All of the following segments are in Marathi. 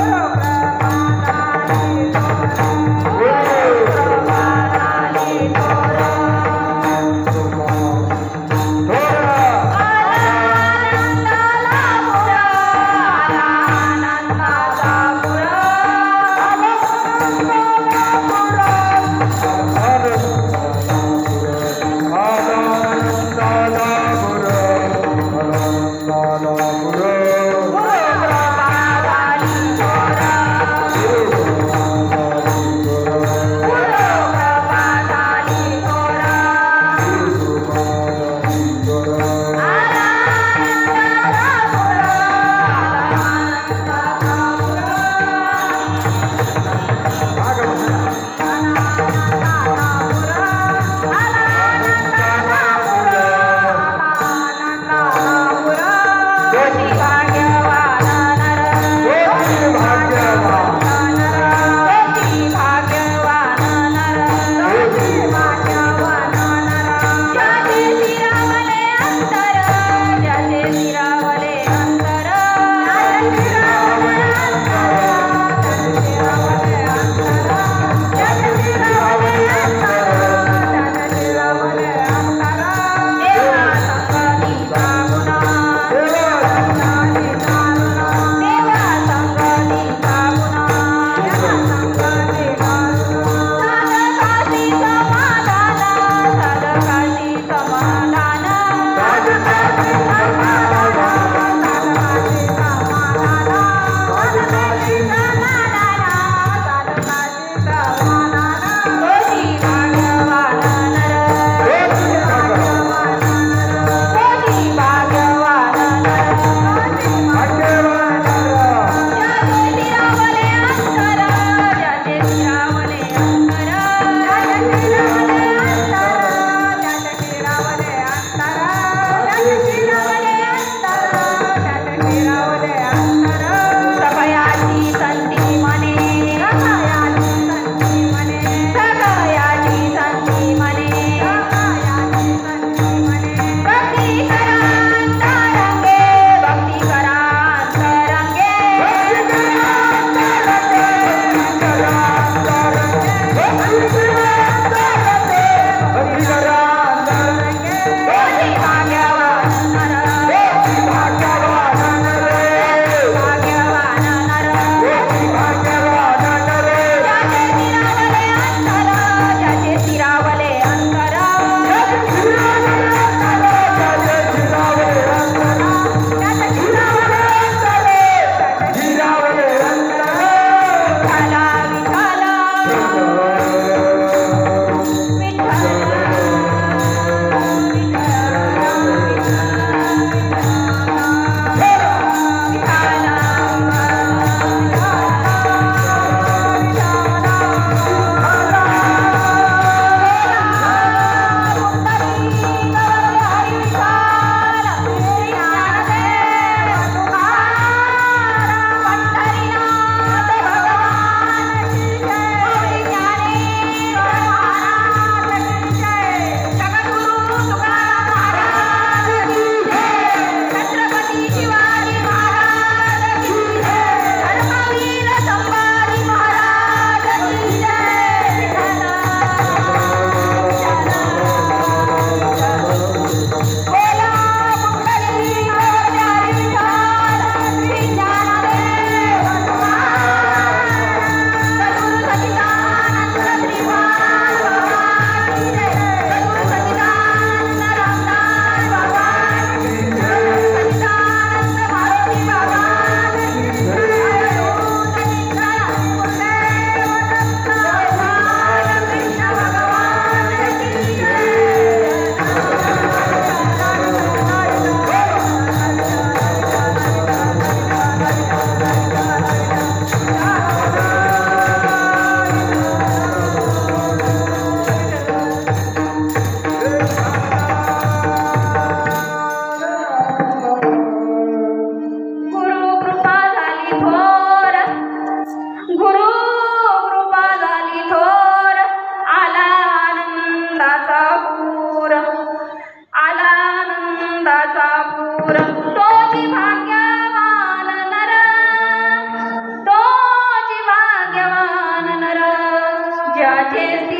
गुरु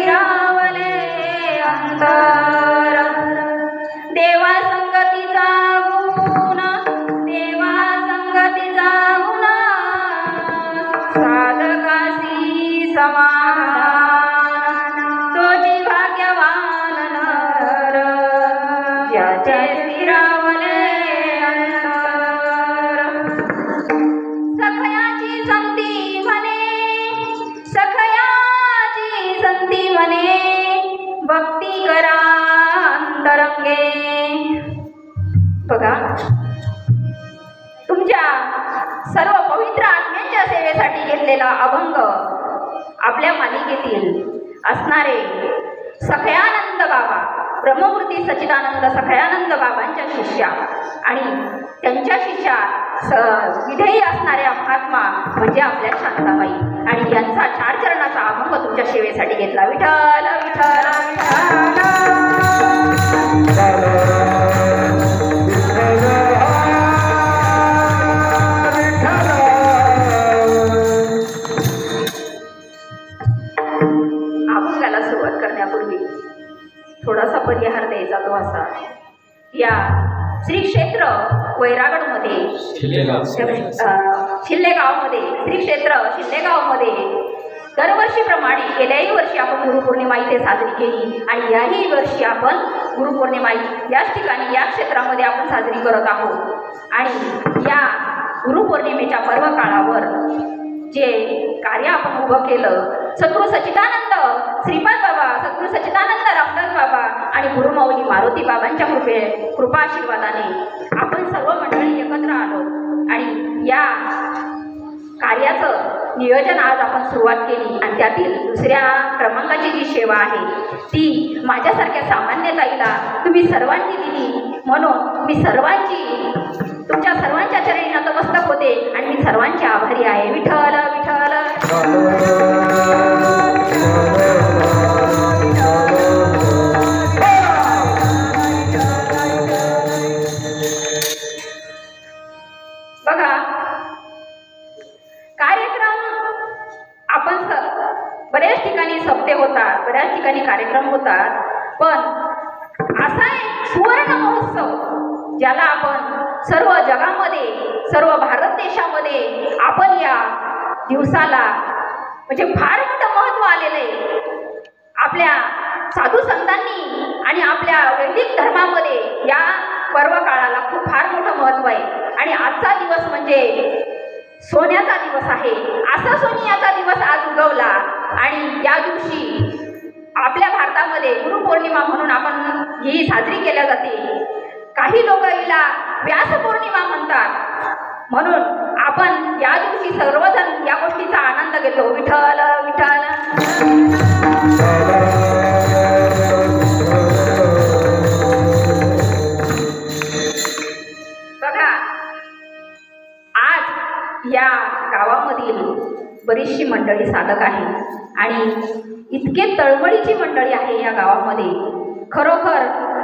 स्थिरावले अंतर देवा संगतीचा गुण देवा संगतीचा गुण साधकासी समाधान तोची भाग्यवान नर ज्याचे स्थिरावले अंतर सखयाची संगती म्हणे भक्ती करा अंतरंगे बघा तुमच्या सर्व पवित्र आत्म्यांच्या सेवेसाठी घेतलेला अभंग आपल्या मालिकेतील असणारे सखयानंद बाबा ब्रह्ममूर्ती सच्चिदानंद सखयानंद बाबांच्या शिष्या आणि त्यांच्या शिष्या विधेयी असणाऱ्या महात्मा म्हणजे आपल्या शांताबाई आणि यांचा 4 चरणाचा अभंग तुमच्या सेवेसाठी घेतला. विठ्ठल विठ्ठल अभंगाला सुरुवात करण्यापूर्वी थोडासा परिहार द्यायचा तो असा. या श्री क्षेत्र वैरागडमध्ये शिल्लेगावमध्ये श्री क्षेत्र शिल्लेगावमध्ये दरवर्षीप्रमाणे गेल्याही वर्षी आपण गुरुपौर्णिमा इथे साजरी केली आणि याही वर्षी आपण गुरुपौर्णिमा याच ठिकाणी या क्षेत्रामध्ये आपण साजरी करत आहोत. आणि या गुरुपौर्णिमेच्या पर्व काळावर जे कार्य आपण उभं केलं सद्गुरू सच्चिदानंद श्रीपाद बाबा सद्गुरू सच्चिदानंद रामदास बाबा आणि गुरुमाऊली मारुती बाबांच्या कृपा आशीर्वादाने आपण सर्व मंडळी एकत्र आलो आणि या कार्याचं नियोजन आज आपण सुरुवात केली आणि त्यातील 2ऱ्या क्रमांकाची जी सेवा आहे ती माझ्यासारख्या सामान्य ताईला तुम्ही सर्वांनी दिली म्हणून मी तुमच्या सर्वांच्या चरणी नतमस्तक होते आणि मी सर्वांचे आभारी आहे. विठ्ठल विठ्ठल बघा कार्यक्रम आपण बऱ्याच ठिकाणी सप्ते होतात बऱ्याच ठिकाणी कार्यक्रम होतात पण असा एक सुवर्ण महोत्सव ज्याला आपण सर्व जगामध्ये सर्व भारत देशामध्ये आपण या दिवसाला म्हणजे फार मोठं महत्त्व आलेलं आहे. आपल्या साधू संतांनी आणि आपल्या वैदिक धर्मामध्ये या पर्व काळाला खूप फार मोठं महत्त्व आहे आणि आजचा दिवस म्हणजे सोन्याचा दिवस आहे. असा सोनियाचा दिवस आज उगवला आणि या दिवशी आपल्या भारतामध्ये गुरुपौर्णिमा म्हणून आपण ही साजरी केल्या जाते. काही लोक हिला व्यास पौर्णिमा म्हणतात म्हणून आपण या दिवशी सर्वजण या गोष्टीचा आनंद घेतो. विठ्ठल विठ्ठल बघा आज या गावामधील बरीचशी मंडळी साधक आहे आणि इतके तळमळीची मंडळी आहे या गावामध्ये. खरोखर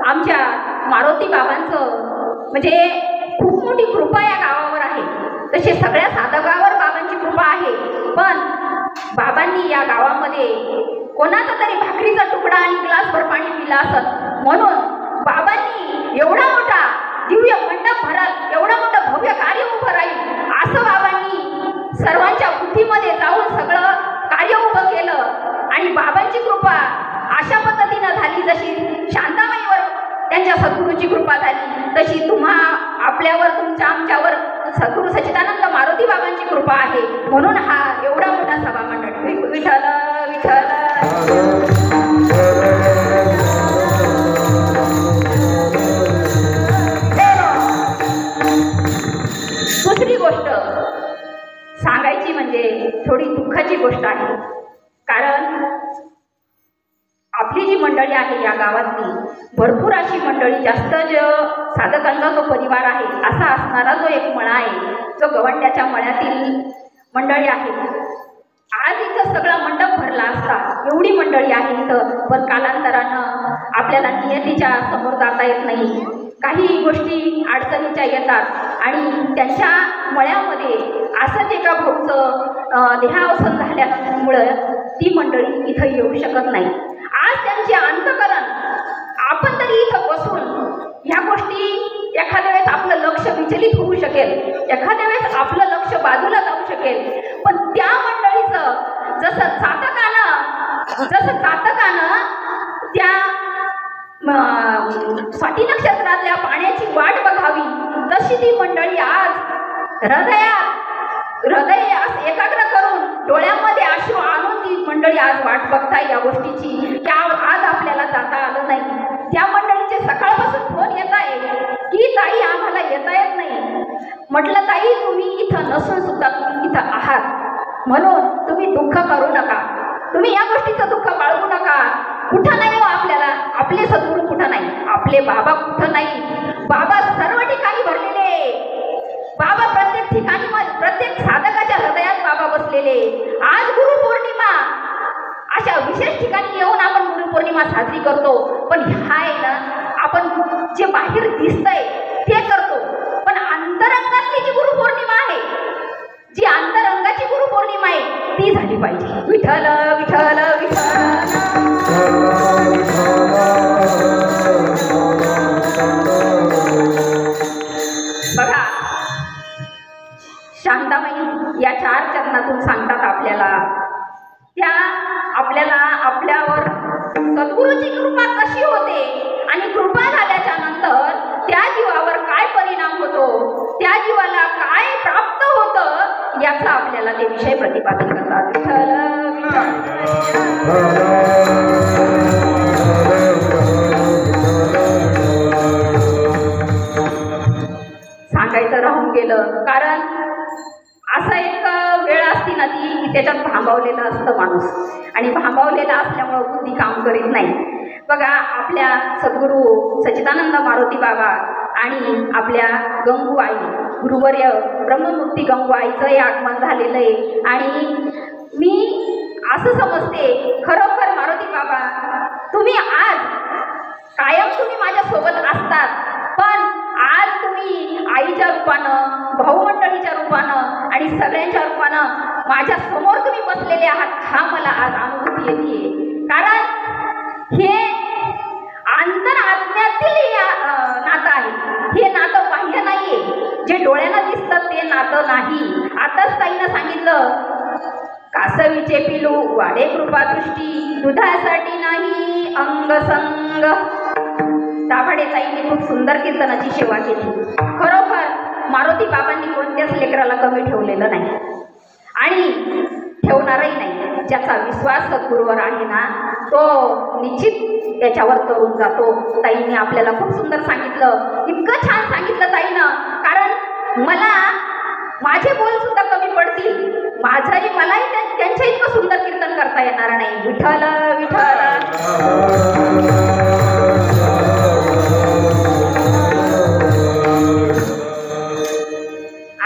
आमच्या मारुती बाबांचं म्हणजे खूप मोठी कृपा या गावावर आहे. तसे सगळ्या साधकावर बाबांची कृपा आहे पण बाबांनी या गावामध्ये कोणाचा तरी भाकरीचा तुकडा आणि ग्लासभर पाणी पिला असत म्हणून बाबांनी एवढा मोठा दिव्य मंडप भरल एवढं मोठं भव्य कार्य उभं राहील असं बाबांनी सर्वांच्या बुद्धीमध्ये जाऊन सगळं कार्य उभं केलं आणि बाबांची कृपा अशा पद्धतीनं झाली जशी शांताबाईवर त्यांच्या सद्गुरूची कृपा झाली तशी आपल्यावर तुमच्या आमच्यावर सद्गुरू सच्चिदानंद मारुती बाबांची कृपा आहे म्हणून हा एवढा मोठा सभा मंडळ. विठ्ठल विठ्ठल दुसरी गोष्ट सांगायची म्हणजे थोडी दुःखाची गोष्ट आहे कारण आपली जी मंडळी आहे या गावातली भरपूर अशी मंडळी जास्त साधकांचा जो परिवार आहे असा असणारा जो एक मळा आहे जो गवंड्याच्या मळ्यातील मंडळी आहे. आज इथं सगळा मंडप भरला असता एवढी मंडळी आहे इथं पण कालांतरानं आपल्याला नियतीच्या समोर जाता येत नाही. काही गोष्टी अडचणीच्या येतात आणि त्यांच्या मळ्यामध्ये असंच एका भाऊचं देहावसन झाल्यामुळं ती मंडळी इथं येऊ शकत नाही. आज त्यांचे अंतकरण आपण तरी इथं बसून ह्या गोष्टी एखाद्या वेळेस आपलं लक्ष विचलित होऊ शकेल, एखाद्या वेळेस आपलं लक्ष बाजूला जाऊ शकेल, पण त्या मंडळीचं जसं चातकानं त्या स्वाती नक्षत्रातल्या पाण्याची वाट बघावी, तशी ती मंडळी आज हृदय एकाग्र करून डोळ्यामध्ये अश्रू आणून ती मंडळी आज वाट बघताय या गोष्टीची, की आज आपल्याला जाता आलं नाही. त्या मंडळीचे सकाळपासून फोन येत आहे की ताई आम्हाला येता येत नाही. म्हटलं ताई तुम्ही इथं नसून सुद्धा तुम्ही इथं आहात, म्हणून तुम्ही दुःख करू नका, तुम्ही या गोष्टीचं दुःख बाळगू नका. कुठं नाही हो आपल्याला, आपले सद्गुरू कुठं नाही, आपले बाबा कुठं नाही. बाबा सर्व ठिकाणी भरलेले, बाबा प्रत्येक ठिकाणी, प्रत्येक साधकाच्या हृदयात बाबा बसलेले. आज गुरुपौर्णिमा अशा विशेष ठिकाणी येऊन आपण गुरुपौर्णिमा साजरी करतो, पण ह्या आहे ना आपण जे बाहेर दिसतंय ते करतो, पण अंतरंगातली जी गुरुपौर्णिमा आहे, जी अंतरंगाची गुरुपौर्णिमा आहे ती झाली पाहिजे. विठ्ठल विठ्ठल विठ्ठल. बघा शांताबाई या 4 चरणातून सांगतात आपल्याला, त्या आपल्याला आपल्यावर सद्गुरूची कृपा कशी होते आणि कृपा झाल्याच्या नंतर त्या जीवावर काय परिणाम होतो, त्या जीवाला काय प्राप्त होतं याचा आपल्याला ते विषय प्रतिपादन करतात. सांगायचं राहून गेलं, कारण असं एक वेळ असती ना ती की त्याच्यात भांबावलेलं असतं माणूस, आणि भांबावलेला असल्यामुळं बुद्धी काम करीत नाही. बघा आपल्या सद्गुरू सच्चिदानंद मारुती बाबा आणि आपल्या गंगू आई गुरुवर्य ब्रह्ममूर्ती गंगू आईचं आगमन झालेलं आहे. आणि मी असं समजते खरोखर मारुती बाबा तुम्ही आज कायम तुम्ही माझ्यासोबत असतात, पण आज तुम्ही आईच्या रूपानं, भाऊमंडळीच्या रूपानं आणि सगळ्यांच्या रूपानं माझ्या समोर तुम्ही बसलेले आहात, हा मला आज अनुभूती येते. कारण हे आत्म्यातील नातं आहे, हे नातं बाह्य नाहीये, जे डोळ्यानं दिसतं ते नातं नाही. आताच ताईनं सांगितलं, कासवीचे पिलू वाडे कृपादृष्टी, दुधासाठी नाही अंगसंग. दाभाडे ताईंनी खूप सुंदर कीर्तनाची सेवा केली. खरोखर मारुती बाबांनी कोणत्याच लेकराला कमी ठेवलेलं नाही आणि ठेवणारही नाही. ज्याचा विश्वास सद्गुरूवर आहे ना तो निश्चित त्याच्यावर करून जातो. ताईंनी आपल्याला खूप सुंदर सांगितलं, इतकं छान सांगितलं ताईनं, कारण मला माझे बोल सुद्धा कमी पडतील, मलाही त्यांच्या इतकं सुंदर कीर्तन करता येणार नाही. विठ्ठल विठ्ठल.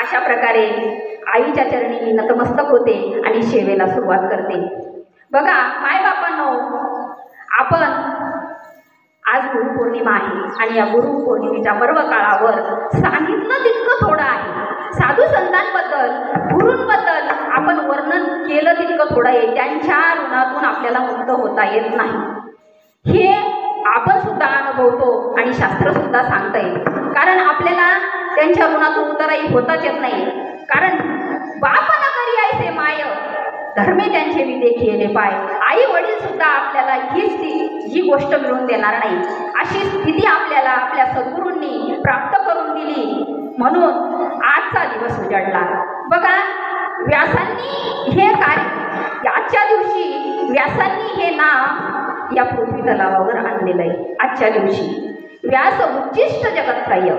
अशा प्रकारे आईच्या चरणी मी नतमस्तक होते आणि सेवेला सुरुवात करते. बघा मायबापांनो, आपण आज गुरुपौर्णिमा आहे आणि या गुरुपौर्णिमेच्या पर्व काळावर सांगितलं तितकं थोडं आहे. साधू संतांबद्दल, गुरूंबद्दल आपण वर्णन केलं तितकं थोडं आहे. त्यांच्या ऋणातून आपल्याला मुक्त होता येत नाही, हे आपण सुद्धा अनुभवतो आणि शास्त्र सुद्धा सांगतंय. कारण आपल्याला त्यांच्या ऋणातून उतरही होताच येत नाही. कारण बाप न करी ऐसे माय, धर्मे त्यांचे विदे केले पाय. आई वडील सुद्धा आपल्याला ही गोष्ट मिळवून देणार नाही. अशी स्थिती आपल्याला आपल्या सद्गुरूंनी प्राप्त करून दिली, म्हणून आजचा दिवस उजाडला. बघा व्यासांनी हे कार्य, आजच्या दिवशी व्यासांनी हे नाम या पृथ्वी तलावावर आणलेलं आहे. आजच्या दिवशी व्यास उच्चिष्ट जगत्त्रय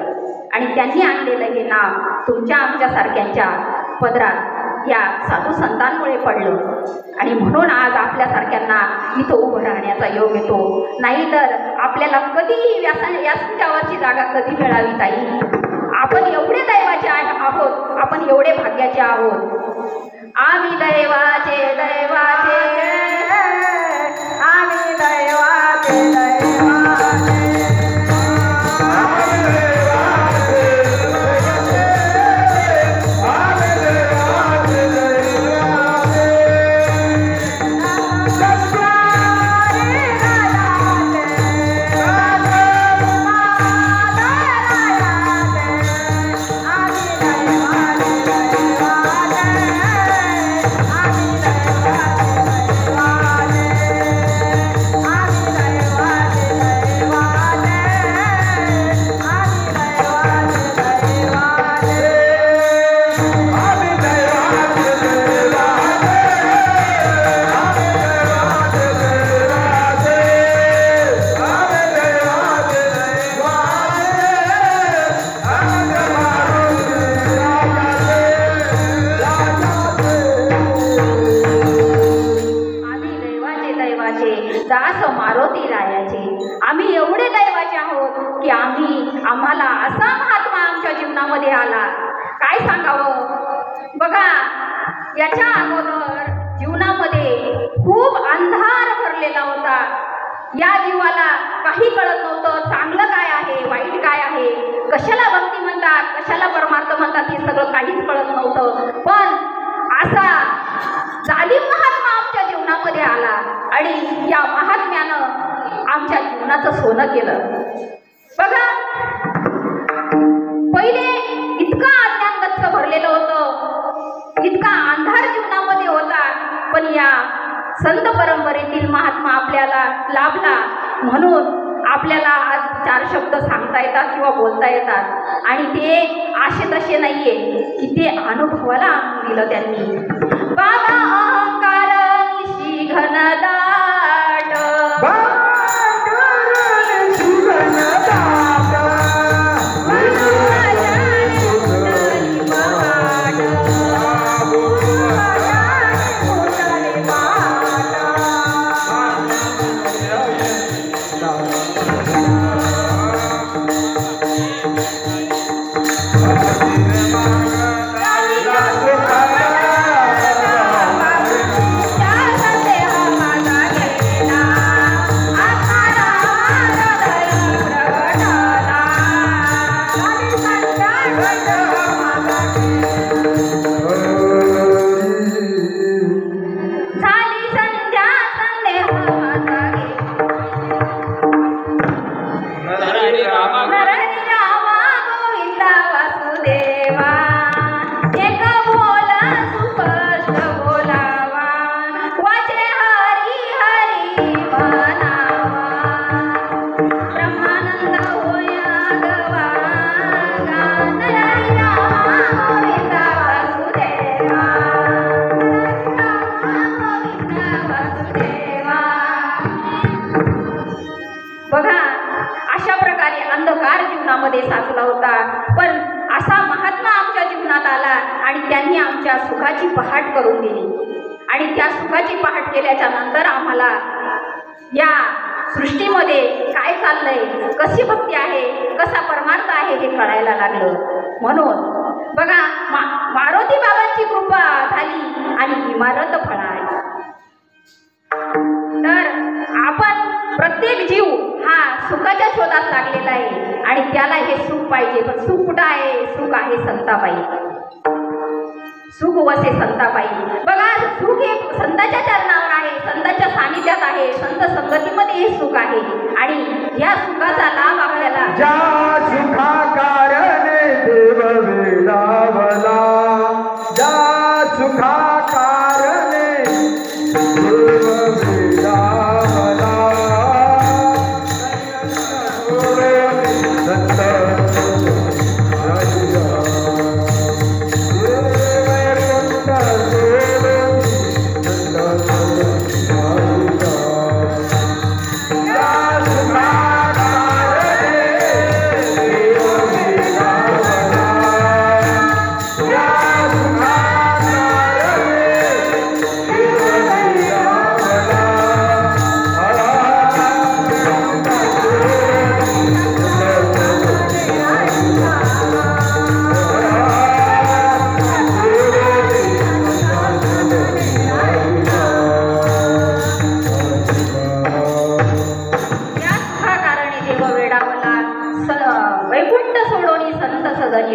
आणि त्यांनी आणलेलं हे नाम तुमच्या आमच्यासारख्यांच्या पदरात या साधू संतांमुळे पडलं आणि म्हणून आज आपल्यासारख्यांना इथं उभं राहण्याचा योग येतो. नाहीतर आपल्याला कधीही व्यासपीठावरची जागा कधी मिळावी ताई. आपण एवढे दैवाचे आहोत, आपण एवढे भाग्याचे आहोत. आम्ही दैवाचे दैवाचे, आम्ही दैवाचे दैवाचे. आहोत की आम्हाला असा महात्मा आमच्या जीवनामध्ये आला. काय सांगावं बघा, याच्या अगोदर जीवनामध्ये खूप अंधार भरलेला होता. या जीवाला काही कळत नव्हतं, चांगलं काय आहे, वाईट काय आहे, कशाला भक्ती म्हणतात, कशाला परमार्थ म्हणतात, हे सगळं काहीच कळत नव्हतं. पण असा जालिम महात्मा आमच्या जीवनामध्ये आला आणि या महात्म्यानं आमच्या जीवनाचं सोनं केलं. बघा, पहिले इतकं अज्ञान गच्च भरलेलं होतं, इतका अंधार जीवनामध्ये होता, पण या संत परंपरेतील महात्मा आपल्याला लाभला म्हणून आपल्याला आज 4 शब्द सांगता येतात किंवा बोलता येतात. आणि ते असे तसे नाहीये की ते अनुभवाला आणून दिलं त्यांनी. बाबा अहंकार निशी घनदाट, साचला होता. पण असा महात्मा आमच्या जीवनात आला आणि त्यांनी आमच्या सुखाची पहाट करून दिली. आणि त्या सुखाची पहाट केल्याच्या नंतर आम्हाला या सृष्टीमध्ये काय चाललंय, कशी भक्ती आहे, कसा परमार्थ आहे हे कळायला लागलं. म्हणून बघा, मारुती बाबांची कृपा झाली आणि इमारत फळाली. तर आपण प्रत्येक जीव हा सुखाच्या शोधात लागलेला आहे आणि त्याला हे सुख पाहिजे. पण सुख कुठं आहे? सुख आहे संताबाई. सुख वसे संताबाई. बघा, सुख हे संतांच्या चरणावर आहे, संतांच्या सानिध्यात आहे, संत संगतीमध्ये हे सुख आहे. आणि या सुखाचा लाभ आपल्याला ज्या सुखा कारणे देव वेडावला, ज्या सुखा कारणे देव वेडावला, संत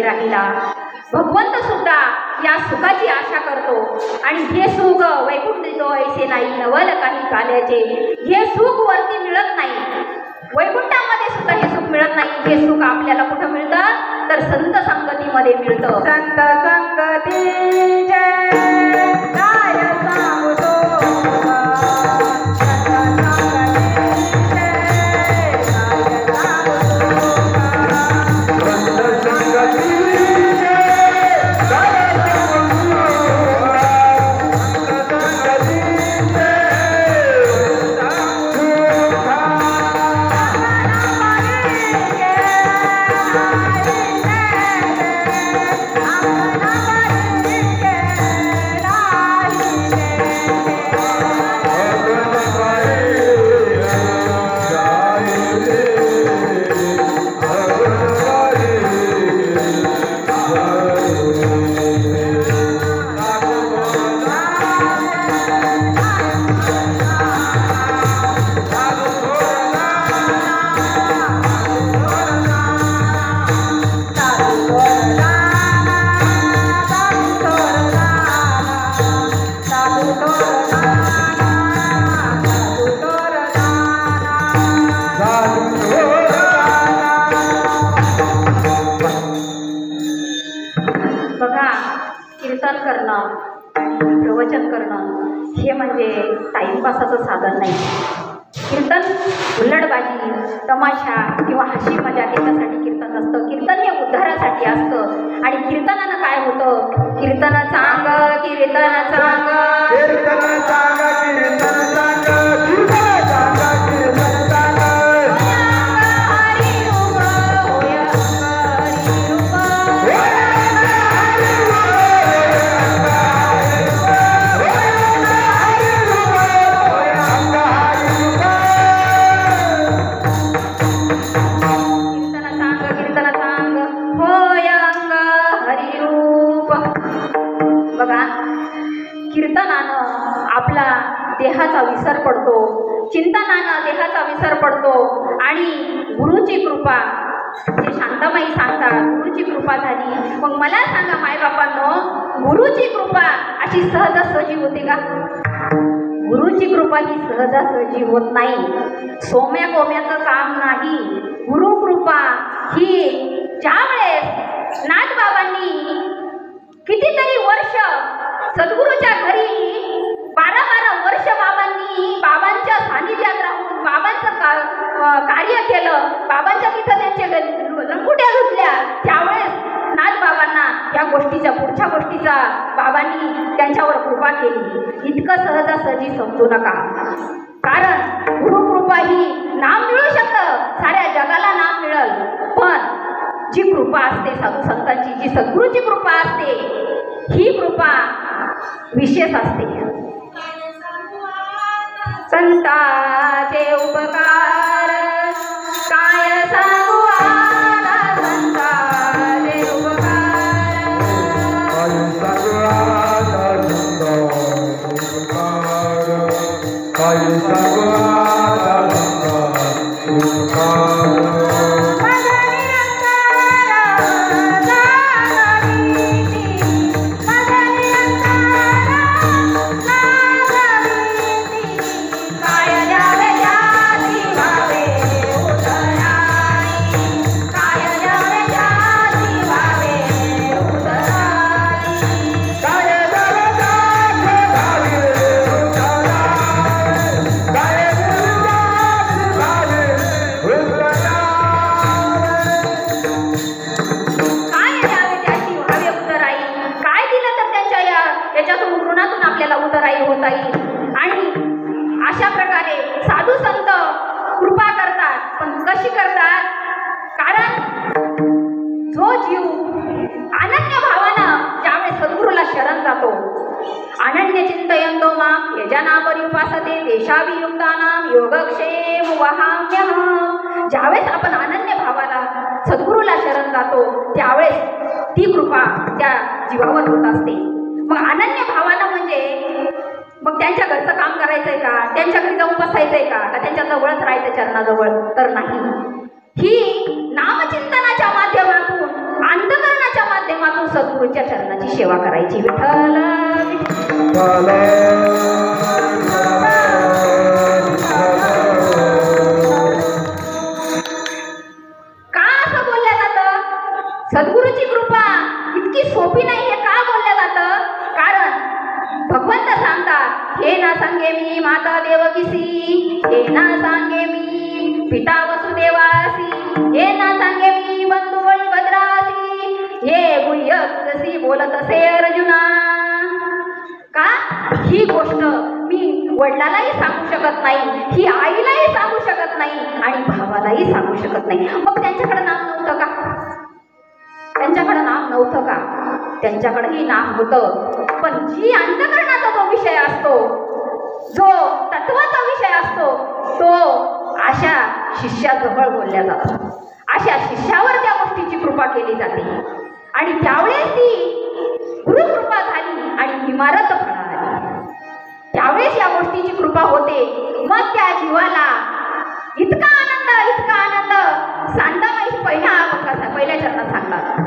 राहिला. भगवंत सुद्धा या सुखाची आशा करतो आणि हे सुख वैकुंठ देतो ऐसे नाही नवल काही काल्याचे. हे सुख वरती मिळत नाही, वैकुंठामध्ये सुद्धा हे सुख मिळत नाही. हे सुख आपल्याला कुठं मिळतं? तर संत संगतीमध्ये मिळतं. संत संगती काय सांगतो, प्रवचन करणं हे म्हणजे टाईमपासाचं साधन नाही. कीर्तन हुल्लडबाजी, तमाशा किंवा हसी मजा याच्यासाठी कीर्तन नसतं. कीर्तन हे उद्धारासाठी असतं. आणि कीर्तनानं काय होतं? कीर्तन चांग, कीर्तन चांग, कीर्तन सांग, कीर्तन सांग, कीर्तन सांग, कीर्तन सांग. हरी रूप, होय हरी रूप, कीर्तन सांग, कीर्तन सांग, होय अंग हरी रूप. बघा, कीर्तनानं आपला देहाचा विसर पडतो, चिंतनानं देहाचा विसर पडतो. आणि गुरुची कृपा, जे शांताबाई सांगतात, गुरुची कृपा झाली. मग मला सांगा मायबापांनो, गुरुची कृपा अशी सहजासहजी होते का? गुरुची कृपा ही सहजासहजी होत नाही. सोम्या कोम्याचं काम नाही. गुरुकृपा ही ज्यावेळेस नाथबाबांनी कितीतरी वर्ष सद्गुरूच्या घरी 12 वर्ष बाबांच्या सानिध्यात राहून बाबांचं कार्य केलं. बाबांच्या तिथं त्यांचे लंगुट्या धुतल्या. त्यावेळेस नाथबाबांना या गोष्टीचा, पुढच्या गोष्टीचा बाबांनी त्यांच्यावर कृपा केली. इतकं सहजासहजी समजू नका. कारण गुरुकृपा ही नाम मिळू शकतं, साऱ्या जगाला नाम मिळेल. पण जी कृपा असते साधू संतांची, जी सद्गुरूची कृपा असते, ही कृपा विशेष असते. संताचे उपकार काय सांगू आता, संताचे उपकार काय सांगू आता, अशा प्रकारे साधू संत कृपा करतात. पण कशी करतात? कारण जो जीव अनन्य भावानं ज्यावेळेस सद्गुरूला शरण जातो, अनन्य चिंतयन्तो मां यजनापरि उपासते देशाभियुक्तानां योगक्षेम वहाम्यहम्. ज्यावेळेस आपण अनन्य भावाला सद्गुरूला शरण जातो, त्यावेळेस ती कृपा त्या जीवावर होत असते. मग अनन्य भावानं म्हणजे मग त्यांच्या घरचं काम करायचंय का? त्यांच्या घरी जाऊन बसायचंय का? त्यांच्या जवळच राहायचं चरणाजवळ? तर नाही. ही नामचिंतनाच्या माध्यमातून, अंतकरणाच्या माध्यमातून सद्गुरूच्या चरणाची सेवा करायची. विठ्ठल का असं बोललं जातं? सद्गुरूची कृपा इतकी सोपी नाही हे का बोललं जातं? कारण भगवंत सांगतात, हे ना सांगे मी माता देवकीसी, हे ना सांगे मी पिता वसुदेवासी, हे ना सांगे मी बंधू बळीभद्रासी, हे गुह्यसी बोलत असे अर्जुना. का? ही गोष्ट मी वडिलालाही सांगू शकत नाही, ही आईलाही सांगू शकत नाही आणि भावालाही सांगू शकत नाही. मग त्यांच्याकडे नाम नव्हतं का? त्यांच्याकडे नाम नव्हतं का? त्यांच्याकडेही नाम होतं. पण जी अंतकरणाचा जो विषय असतो, जो तत्वाचा विषय असतो, तो अशा शिष्याजवळ बोलल्या जातो. अशा शिष्यावर त्या गोष्टीची कृपा केली जाते. आणि त्यावेळेस ती गुरुकृपा झाली आणि इमारत फळाली. त्यावेळेस या गोष्टीची कृपा होते. मग त्या जीवाला इतका आनंद शांताबाई पहिल्या चरणात सांगतात.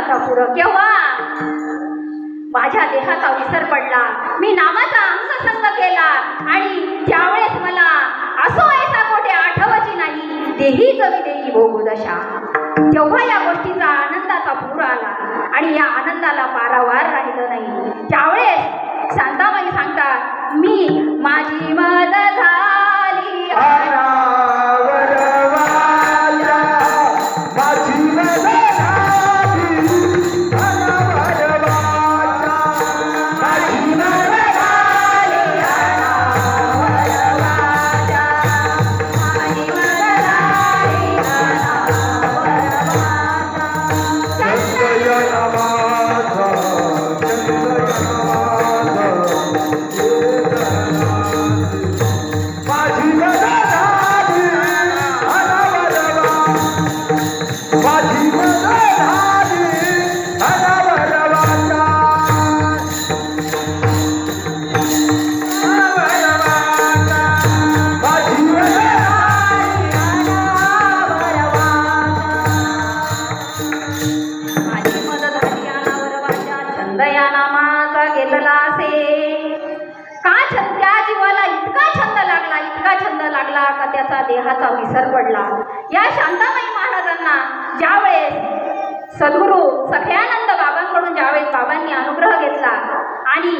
आनंदाचा पुर केव्हा माझ्या देहाचा विसर पडला, मी नामाचा अंगसंग केला आणि त्यावेळेस मला असो ऐसा कोठे आठवची नाही, देहीच विदेही भोगू दशा. तेव्हा या गोष्टीचा आनंदाचा पूर आला आणि या आनंदाला पारावार राहिलं नाही. त्यावेळेस शांताबाई सांगतात, मी माझी मद झाली देहाचा विसर पडला. या शांताबाई महाराजांना ज्यावेळेस सद्गुरू सख्यानंद बाबांकडून ज्यावेळेस बाबांनी अनुग्रह घेतला आणि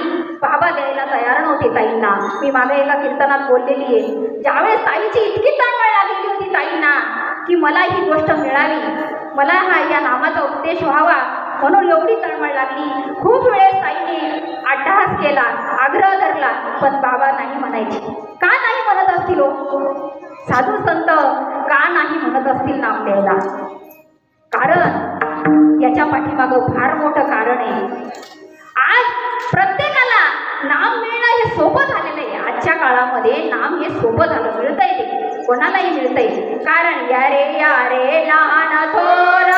बाबा द्यायला तयार नव्हते ताईंना, मी मागे एका कीर्तनात बोललेली आहे, ज्यावेळेस ताईची इतकी तळमळ लागलेली होती ताईंना की मला ही गोष्ट मिळावी, मला हा या नामाचा उपदेश व्हावा, म्हणून एवढी तळमळ लागली. खूप वेळेस ताईंनी अट्टहास केला, आग्रह धरला, पण बाबा नाही म्हणायचे. का नाही म्हणत असतील हो? साधू संत का नाही म्हणत असतील नाम द्यायला? कारण याच्या पाठीमागं फार मोठं कारण आहे. आज प्रत्येकाला नाम मिळणं हे सोपं झालेलं आहे. आजच्या काळामध्ये नाम हे सोपं झालं, मिळतंय, ते कोणालाही मिळतंय. कारण या रे लहान थोर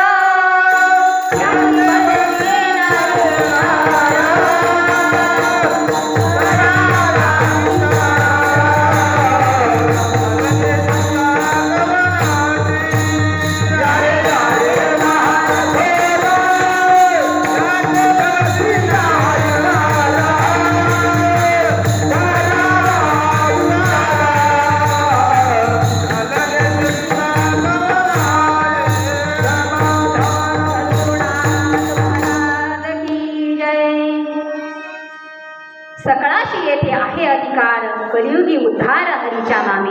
सकळाशी येथे आहे अधिकार, कलियुगी उद्धार हरीच्या नामे.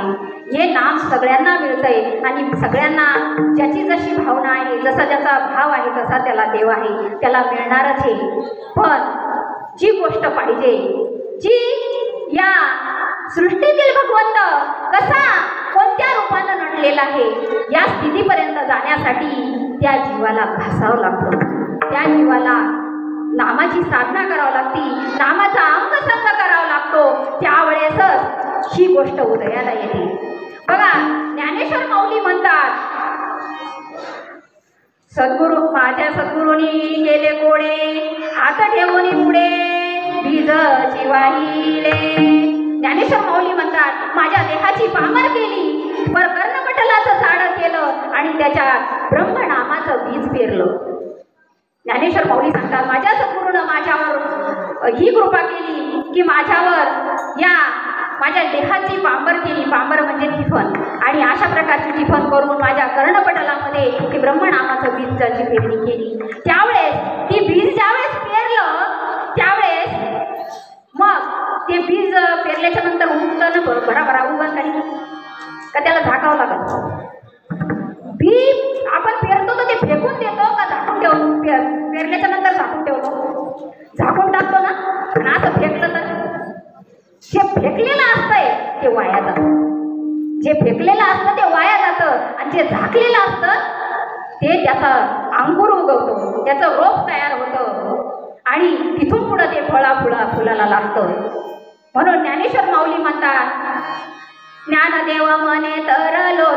हे नाम सगळ्यांना मिळतंय आणि सगळ्यांना ज्याची जशी भावना आहे, जसा ज्याचा भाव आहे तसा त्याला देव आहे, त्याला मिळणारच आहे. पण जी गोष्ट पाहिजे, जी या सृष्टीतील भगवंत कसा कोणत्या रूपानं नटलेला आहे, या स्थितीपर्यंत जाण्यासाठी त्या जीवाला घासावं लागतं, त्या जीवाला नामाची साधना करावी लागती, नामाचा अंगसंग करावा लागतो. त्यावेळेसच ही गोष्ट उदयाला येते. बघा, ज्ञानेश्वर माऊली म्हणतात, सद्गुरू माझ्या सद्गुरूंनी गेले कोडे, हात ठेवून पुढे बीजची वाहिले. ज्ञानेश्वर माऊली म्हणतात, माझ्या देहाची पामर केली, पर कर्णपटलाचं झाड केलं आणि त्याच्या ब्रह्मनामाचं बीज पेरलं. ज्ञानेश्वर माऊली सांगतात, माझ्या सद्गुरूनं माझ्यावर ही कृपा केली की माझ्यावर या माझ्या देहाची पांबर केली, पांबर म्हणजे टिफन, आणि अशा प्रकारची टिफन करून माझ्या कर्णपटलामध्ये ती ब्रह्मनामाचं बीजाची पेरणी केली. त्यावेळेस ती बीज ज्यावेळेस पेरलं, त्यावेळेस मग ते बीज पेरल्याच्या नंतर उगतं ना, भराभरा उगवण काही का त्याला झाकावं लागत? बी आपण पेरतो तर ते फेकून देतो का झाकून ठेवतो? पेरल्याच्या नंतर झाकून ठेवतो, झाकून टाकतो ना. आणि असं फेकलं तर जे फेकलेलं असतंय ते वाया जातं, जे फेकलेलं असतं ते वाया जातं, आणि जे झाकलेलं असतं ते त्याचा अंकुर उगवतो, त्याचं रोप तयार होतं आणि तिथून पुढं ते फुलाला लागतं. म्हणून ज्ञानेश्वर माऊली म्हणतात, ज्ञानदेव मने तरलो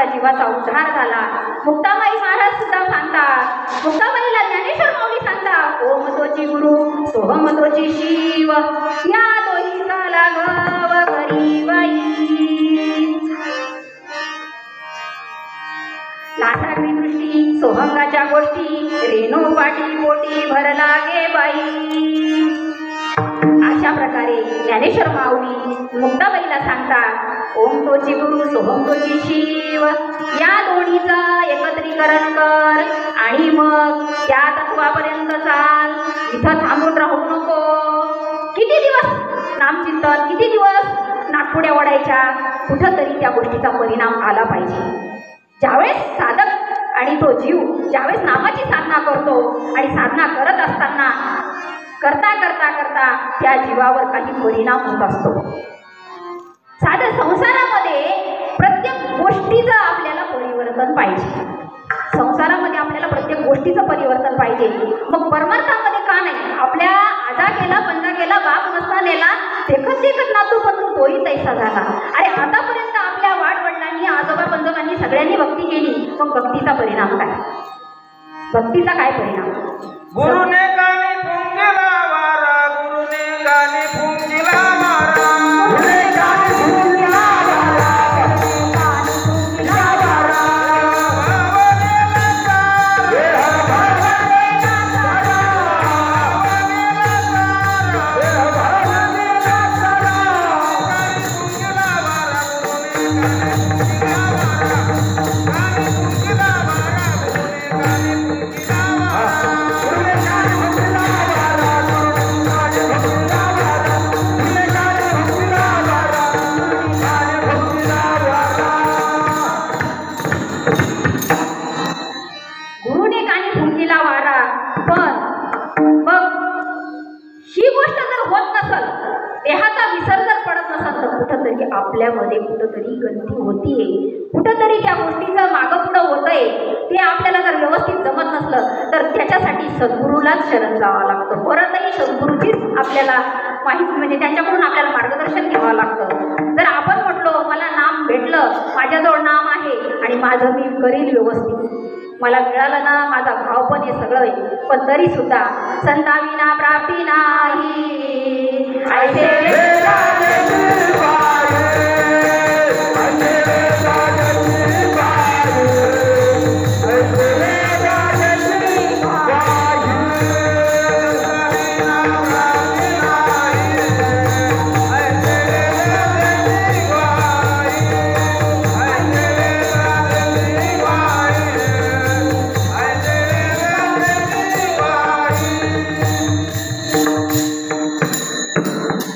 माझ्या जीवाचा उद्धार झाला. मुक्ताबाई महाराज सुद्धा सांगतात, मुक्ताबाईला ज्ञानेश्वर माऊली सांगतात, ओम तोची गुरु सोहम तोची शिव, या दोहीचा लागव घरी बाई. लासागरी दृष्टी सोहंगाच्या गोष्टी, रेणू पाटी पोटी भरला गे बाई. अशा प्रकारे ज्ञानेश्वर माऊली मुक्ताबाईला सांगतात, ओम तोची गुरु सोहम तोची शिव, या दोन्हीचं एकत्रीकरण कर आणि मग त्या तत्वापर्यंत चाल. इथं थांबून राहू नको. किती दिवस नामचिंतन, किती दिवस नागपुड्या ओढायच्या, कुठंतरी त्या गोष्टीचा परिणाम आला पाहिजे. ज्यावेळेस साधक आणि तो जीव ज्यावेळेस नामाची साधना करतो आणि साधना करत असताना करता करता करता त्या जीवावर काही परिणाम होत असतो. साधं संसारामध्ये प्रत्येक गोष्टीचं आपल्याला परिवर्तन पाहिजे. संसारामध्ये आपल्याला प्रत्येक गोष्टीचं परिवर्तन पाहिजे. मग परमार्थामध्ये का नाही? आपल्या आजा केला पंजा केला बाप नसता नेला देखत देखत नातू पण तोही तैसा झाला. अरे आतापर्यंत आपल्या वाडवडिलांनी आजोबा पंजोबांनी सगळ्यांनी भक्ती केली, मग भक्तीचा परिणाम काय? भक्तीचा काय परिणाम? गुरुने गाणी फुंकीला वारा, गुरुने गाणी फुंकीला वारा, गुरुने गाणी फुंकीला वारा, गाणी फुंकीला वारा. भावनेला सारा, भावनेला सारा, भावनेला सारा, गाणी फुंकीला वारा, गुरुने गाणी फुंकीला वारा, गाणी फुंकीला वारा, गुरुने गाणी फुंकीला वारा, गुरुने गाणी फुंकीला वारा, गुरुने गाणी फुंकीला वारा, गाणी फुंकीला वारा. गुरुने कानी फुंकीला वारा. पण मग ही गोष्ट जर होत नसल, देहाचा विसर जर पडत नसल, तर कुठंतरी आपल्यामध्ये कुठंतरी गलती होतीये, कुठंतरी त्या गोष्टीचं मागं पुढं होतंय. ते आपल्याला जर व्यवस्थित जमत नसलं तर त्याच्यासाठी सद्गुरूलाच शरण जावं लागतं. परतही सद्गुरूचीच आपल्याला माहिती म्हणजे त्यांच्याकडून आपल्याला मार्गदर्शन घ्यावं लागतं. जर आपण म्हटलो मला नाम भेटलं, माझ्याजवळ नाम आहे आणि माझं मी करील व्यवस्थित, मला मिळालं ना, माझा भाव पण हे सगळं आहे, पण तरी सुद्धा संताविना प्राप्ती नाही. ऐसे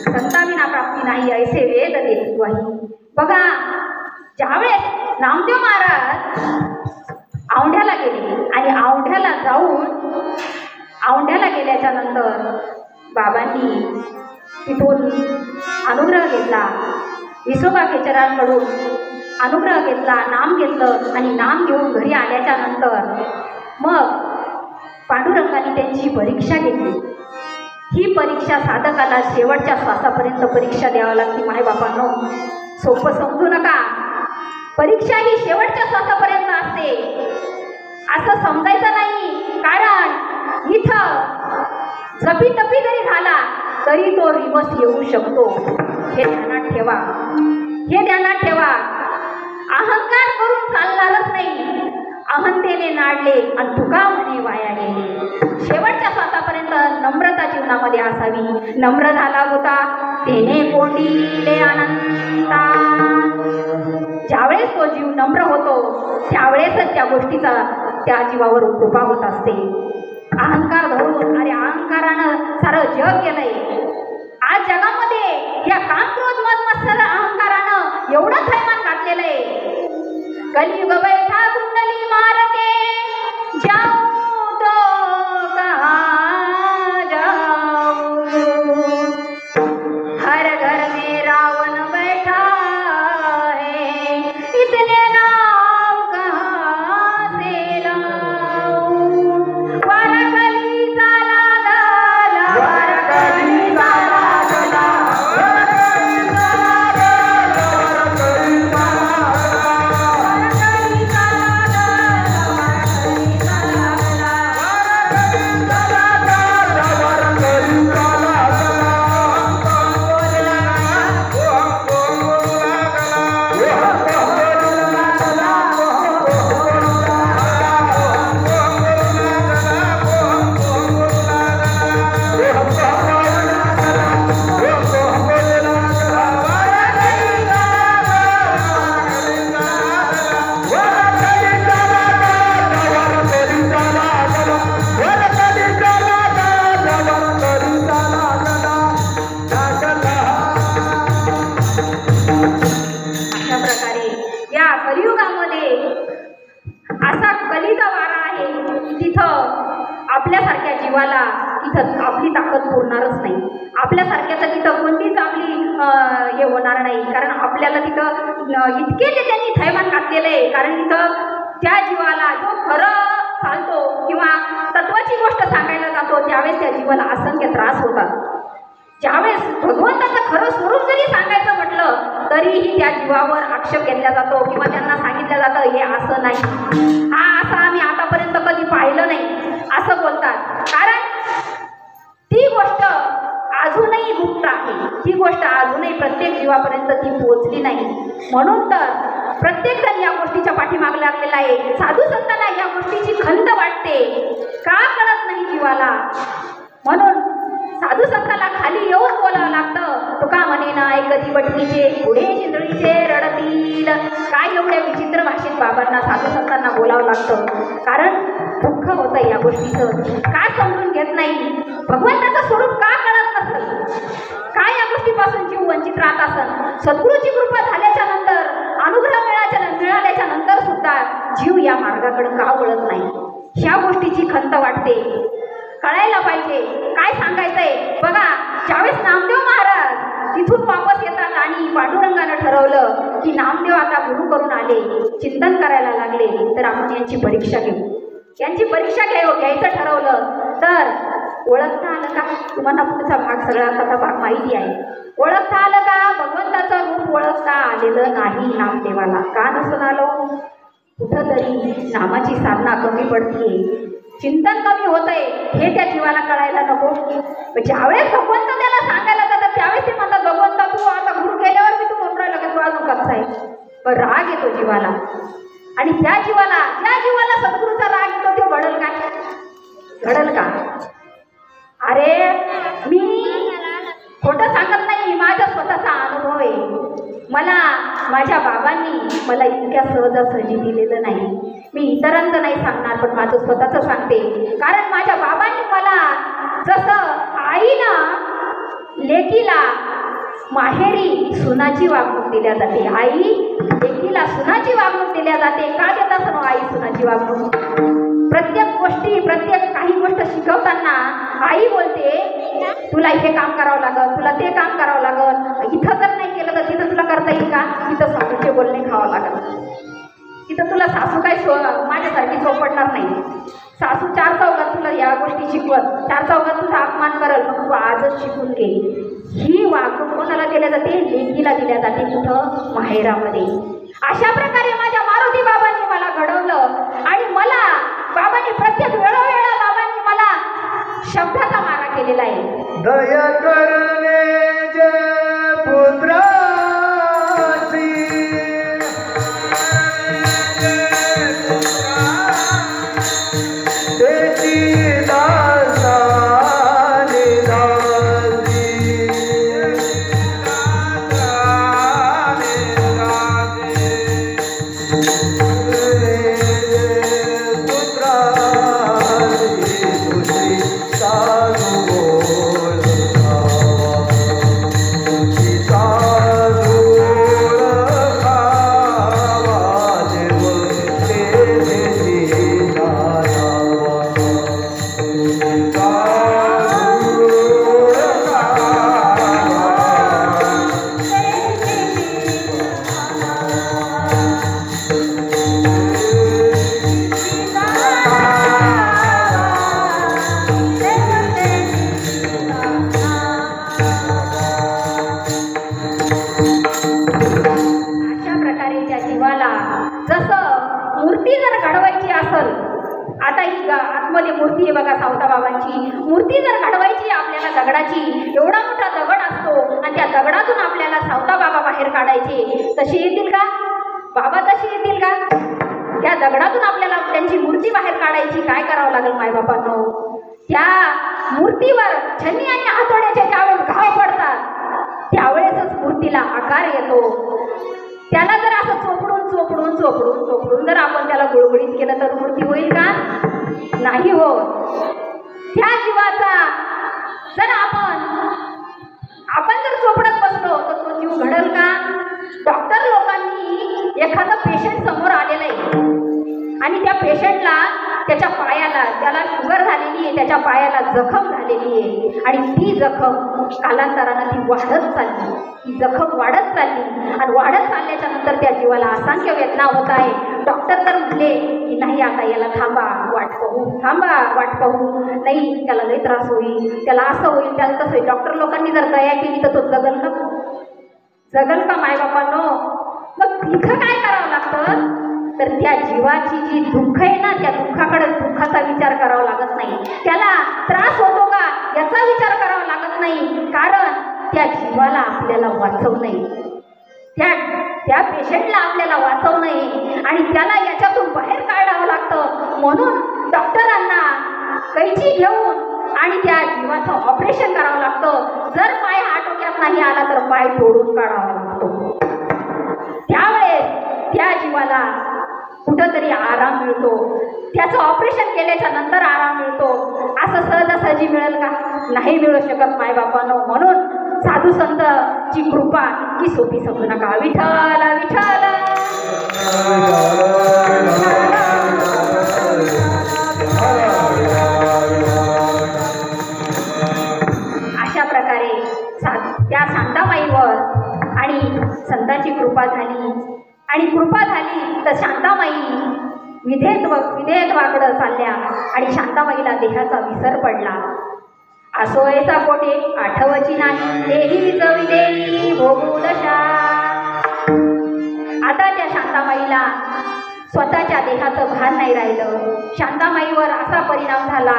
संताविना प्राप्ती नाही ऐसे वेद देत ग्वाही. बघा, ज्यावेळेस नामदेव महाराज औंढ्याला गेले आणि औंढ्याला जाऊन औंढ्याला गेल्याच्या नंतर बाबांनी तिथून अनुग्रह घेतला, विसोबा खेचरांकडून अनुग्रह घेतला, नाम घेतलं आणि नाम घेऊन घरी आल्याच्या नंतर मग पांडुरंगाने त्यांची परीक्षा घेतली. ही परीक्षा साधकाला शेवटच्या श्वासापर्यंत परीक्षा द्यावी लागते. मायबापांनो, सोपं समजू नका. परीक्षा ही शेवटच्या श्वासापर्यंत असते असं समजायचं नाही. कारण इथं झपीटपी जरी झाला तरी तो रिवर्स येऊ शकतो. हे ध्यानात ठेवा, हे ध्यानात ठेवा. अहंकार करून चालणारच नाही. अहंतेने नाडले आणि तुका म्हणे वाया गेले. शेवटच्या श्वासापर्यंत नम्रता जीवनामध्ये असावी. नम्र झाला होता तेने कोंडीले अनंता. ज्यावेळेस तो जीव नम्र होतो त्यावेळेसच त्या गोष्टीचा त्या जीवावर कृपा होत असते. अहंकार धरून, अरे अहंकारानं सारं जग गेलंय. आज जगामध्ये या काम क्रोध मद मत्सर अहंकारानं एवढं थैमान घातलेलं आहे. कलियुग बैठा कुंडली मारके जाऊ तो कहाँ जाऊ, हर घर में रावण बैठा है, इतने राम कहाँ से लाऊं. वारकलीचा लागला, वारकलीचा लागला, वारकलीचा लागला, वारकलीचा लागला. आपल्यासारख्या जीवाला तिथं आपली ताकद पुरणारच नाही. आपल्यासारख्याचं तिथं कोणतीच आपली हे होणार नाही. कारण आपल्याला तिथं इतके ते त्यांनी थैमान घातलेलं आहे. कारण तिथं त्या जीवाला जो खरं चालतो किंवा तत्वाची गोष्ट सांगायला जातो त्यावेळेस त्या जीवाला असंख्य त्रास होतात. ज्यावेळेस भगवंताचं खरं स्वरूप जरी सांगायचं म्हटलं तरीही त्या जीवावर आक्षेप घेतला जातो किंवा त्यांना सांगितलं जातं हे असं नाही, हा असं आम्ही आतापर्यंत कधी पाहिलं नाही असं बोलतात. कारण ती गोष्ट अजूनही गुप्त आहे. ती गोष्ट अजूनही प्रत्येक जीवापर्यंत ती पोहोचली नाही. म्हणून तर प्रत्येकजण या गोष्टीच्या पाठीमागे लागलेला आहे. साधू संतांना या गोष्टीची खंत वाटते, का कळत नाही जीवाला. म्हणून साधू संतांना खाली येऊन बोलावं लागतं. तुका म्हणे ना ऐकती बटकीचे पुढे चिंधळीचे रडतील. काय एवढ्या विचित्र भाषेत बाबांना साधू संतांना बोलावं लागतं. कारण दुःख होतं या गोष्टीचं. का समजून घेत नाही, भगवंताचं स्वरूप का कळत नसेल, काय या गोष्टीपासून जीव वंचित राहत असेल. सद्गुरूची कृपा झाल्याच्या नंतर, अनुग्रह मिळाल्याच्या नंतर सुद्धा जीव या मार्गाकडे का वळत नाही, ह्या गोष्टीची खंत वाटते. कळायला पाहिजे काय सांगायचंय. बघा, ज्यावेळेस नामदेव महाराज तिथून वापस येतात आणि पांडुरंगानं ठरवलं की नामदेव आता गुरु करून आले, चिंतन करायला लागले, तर आपण यांची परीक्षा घेऊ. यांची परीक्षा घ्यायचं ठरवलं. तर ओळखता आलं का, तुम्हाला पुढचा भाग सगळा कथा भाग माहिती आहे. ओळखता आलं का, भगवंताचं रूप ओळखता आलेलं नाही नामदेवाला. का नसून आलो, कुठंतरी नामाची साधना कमी पडतीये, चिंतन कमी होतंय, हे त्या जीवाला कळायला नको. ज्यावेळेस भगवंत त्याला सांगायला जातात त्यावेळेस ते म्हणतात भगवंता तू आता गुरु केल्यावर मी तू म्हणून राहिला का तू अजून कसा आहे. पण राग येतो जीवाला. आणि ज्या जीवाला सद्गुरूचा राग येतो ते घडल का. अरे मी खोटं सांगत नाही, माझा स्वतःचा अनुभव आहे. मला माझ्या बाबांनी मला इतक्या सहजासहजी दिलेलं नाही. मी इतरांचं नाही सांगणार, पण माझं स्वतःचं सांगते. कारण माझ्या बाबांनी मला जसं आईनं लेकीला माहेरी सुनाची वागणूक दिल्या जाते, आई लेकीला सुनाची वागणूक दिल्या जाते. का देत असं आई सुनाची वागणूक. प्रत्येक काही गोष्ट शिकवताना आई बोलते तुला हे काम करावं लागल, तुला ते काम करावं लागल. इथं जर नाही केलं तर तिथं तुला करता येईल का, तिथं सासूचे बोलणे खावं लागल. तिथं तुला सासू काय माझ्यासारखी सोपडणार नाही. सासू चार चौघात तुला या गोष्टी शिकवत, चार चौघात तुझा अपमान करल, मग तू आजच शिकून घे. ही वागणूक कोणाला दिल्या जाते, लेकीला दिल्या जाते. कुठं, माहेरामध्ये. अशा प्रकारे माझ्या मारुती बाबांनी मला घडवलं. आणि मला बाबांनी प्रत्येक वेळोवेळा बाबांनी मला शब्दाचा मारा केलेला आहे. दया करणे जय पुत्राची, त्याची दासाने दासी, आतमध्ये मूर्ती आहे बघा सावता बाबांची. मूर्ती जर घडवायची आपल्याला दगडाची, एवढा मोठा दगड असतो आणि त्या दगडातून आपल्याला सावता बाबा बाहेर काढायचे, तसे येतील का बाबा, तसे येतील का. त्या दगडातून आपल्याला त्यांची मूर्ती बाहेर काढायची, काय करावं लागेल मायबापांनो. त्या मूर्तीवर छन्नी आणि हातोड्याच्या ज्यावेळेस घाव पडतात त्यावेळेसच मूर्तीला आकार येतो. त्याला जर असं चोपडून चोपडून चोपडून चोपडून जर आपण त्याला गुळगुळीत केलं तर मूर्ती होईल का, नाही होत. त्या जीवाचा जर आपण जर चोपडत बसलो तर तो जीव घडल का. डॉक्टर लोकांनी एखादं पेशंट समोर आलेलं आहे आणि त्या पेशंटला त्याच्या पायाला त्याला शुगर झालेली झाली आहे, त्याच्या पायाला जखम झालेली आहे आणि ती जखम कालांतरानं ती वाढत चालली, ती जखम वाढत चालली आणि वाढत चालल्याच्या नंतर त्या जीवाला असंख्य वेदना होत आहे. डॉक्टर तर म्हणले की नाही आता याला थांबा वाट पाहू, थांबा वाट पाहू, नाही त्याला लई त्रास होईल, त्याला असं होईल, त्याला तसं होईल. डॉक्टर लोकांनी जर दया केली तर तो जगल ना, जगल का मायबापांनो? मग तिथं काय करावं लागतं तर त्या जीवाची जी दुःख आहे ना त्या दुःखाचा विचार करावा लागत नाही, त्याला त्रास होतो का याचा विचार करावा लागत नाही, कारण त्या जीवाला आपल्याला वाचवणं आहे, त्या पेशंटला आपल्याला वाचवणं आहे आणि त्याला याच्यातून बाहेर काढावं लागतं. म्हणून डॉक्टरांना कैची घेऊन आणि त्या जीवाचं ऑपरेशन करावं लागतं. जर पाय आटोक्यात नाही आला तर पाय तोडून काढावा लागतो. त्यावेळेस त्या जीवाला कुठंतरी आराम मिळतो, त्याचं ऑपरेशन केल्याच्या नंतर आराम मिळतो. असं सहजासहजी मिळेल का? नाही मिळू शकत मायबापांनो. म्हणून साधू संतची कृपा इतकी सोपी समजू नका. विठ्ठल विठ्ठल अशा प्रकारे त्या शांताबाईवर आणि संतांची कृपा झाली आणि कृपा झाली तर शांताबाई विधेयत्वाकडं चालल्या आणि शांताबाईला देहाचा विसर पडला. असोयचा पोटे आठवची नाही देही जविदेही भोगू दशा. आता त्या शांताबाईला स्वतःच्या देहाचं भान नाही राहिलं. शांताबाईवर असा परिणाम झाला,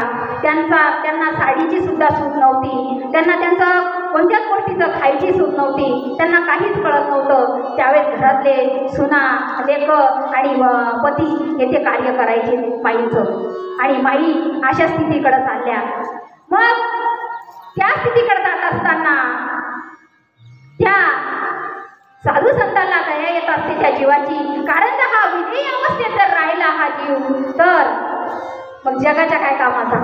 त्यांना साडीची सुद्धा सूट नव्हती, त्यांना त्यांचं कोणत्याच गोष्टीचं खायची सूट नव्हती, त्यांना काहीच कळत नव्हतं. त्यावेळेस घरातले सुना लेक आणि पती हे ते कार्य करायचे माईचं आणि माई अशा स्थितीकडे चालल्या. मग त्या स्थितीकडे जात असताना त्या साधू संतांना दया येत असते त्या जीवाची, कारण तर हा विधेय अवस्थेत जर राहिला हा जीव तर मग जगाच्या काय कामाचा?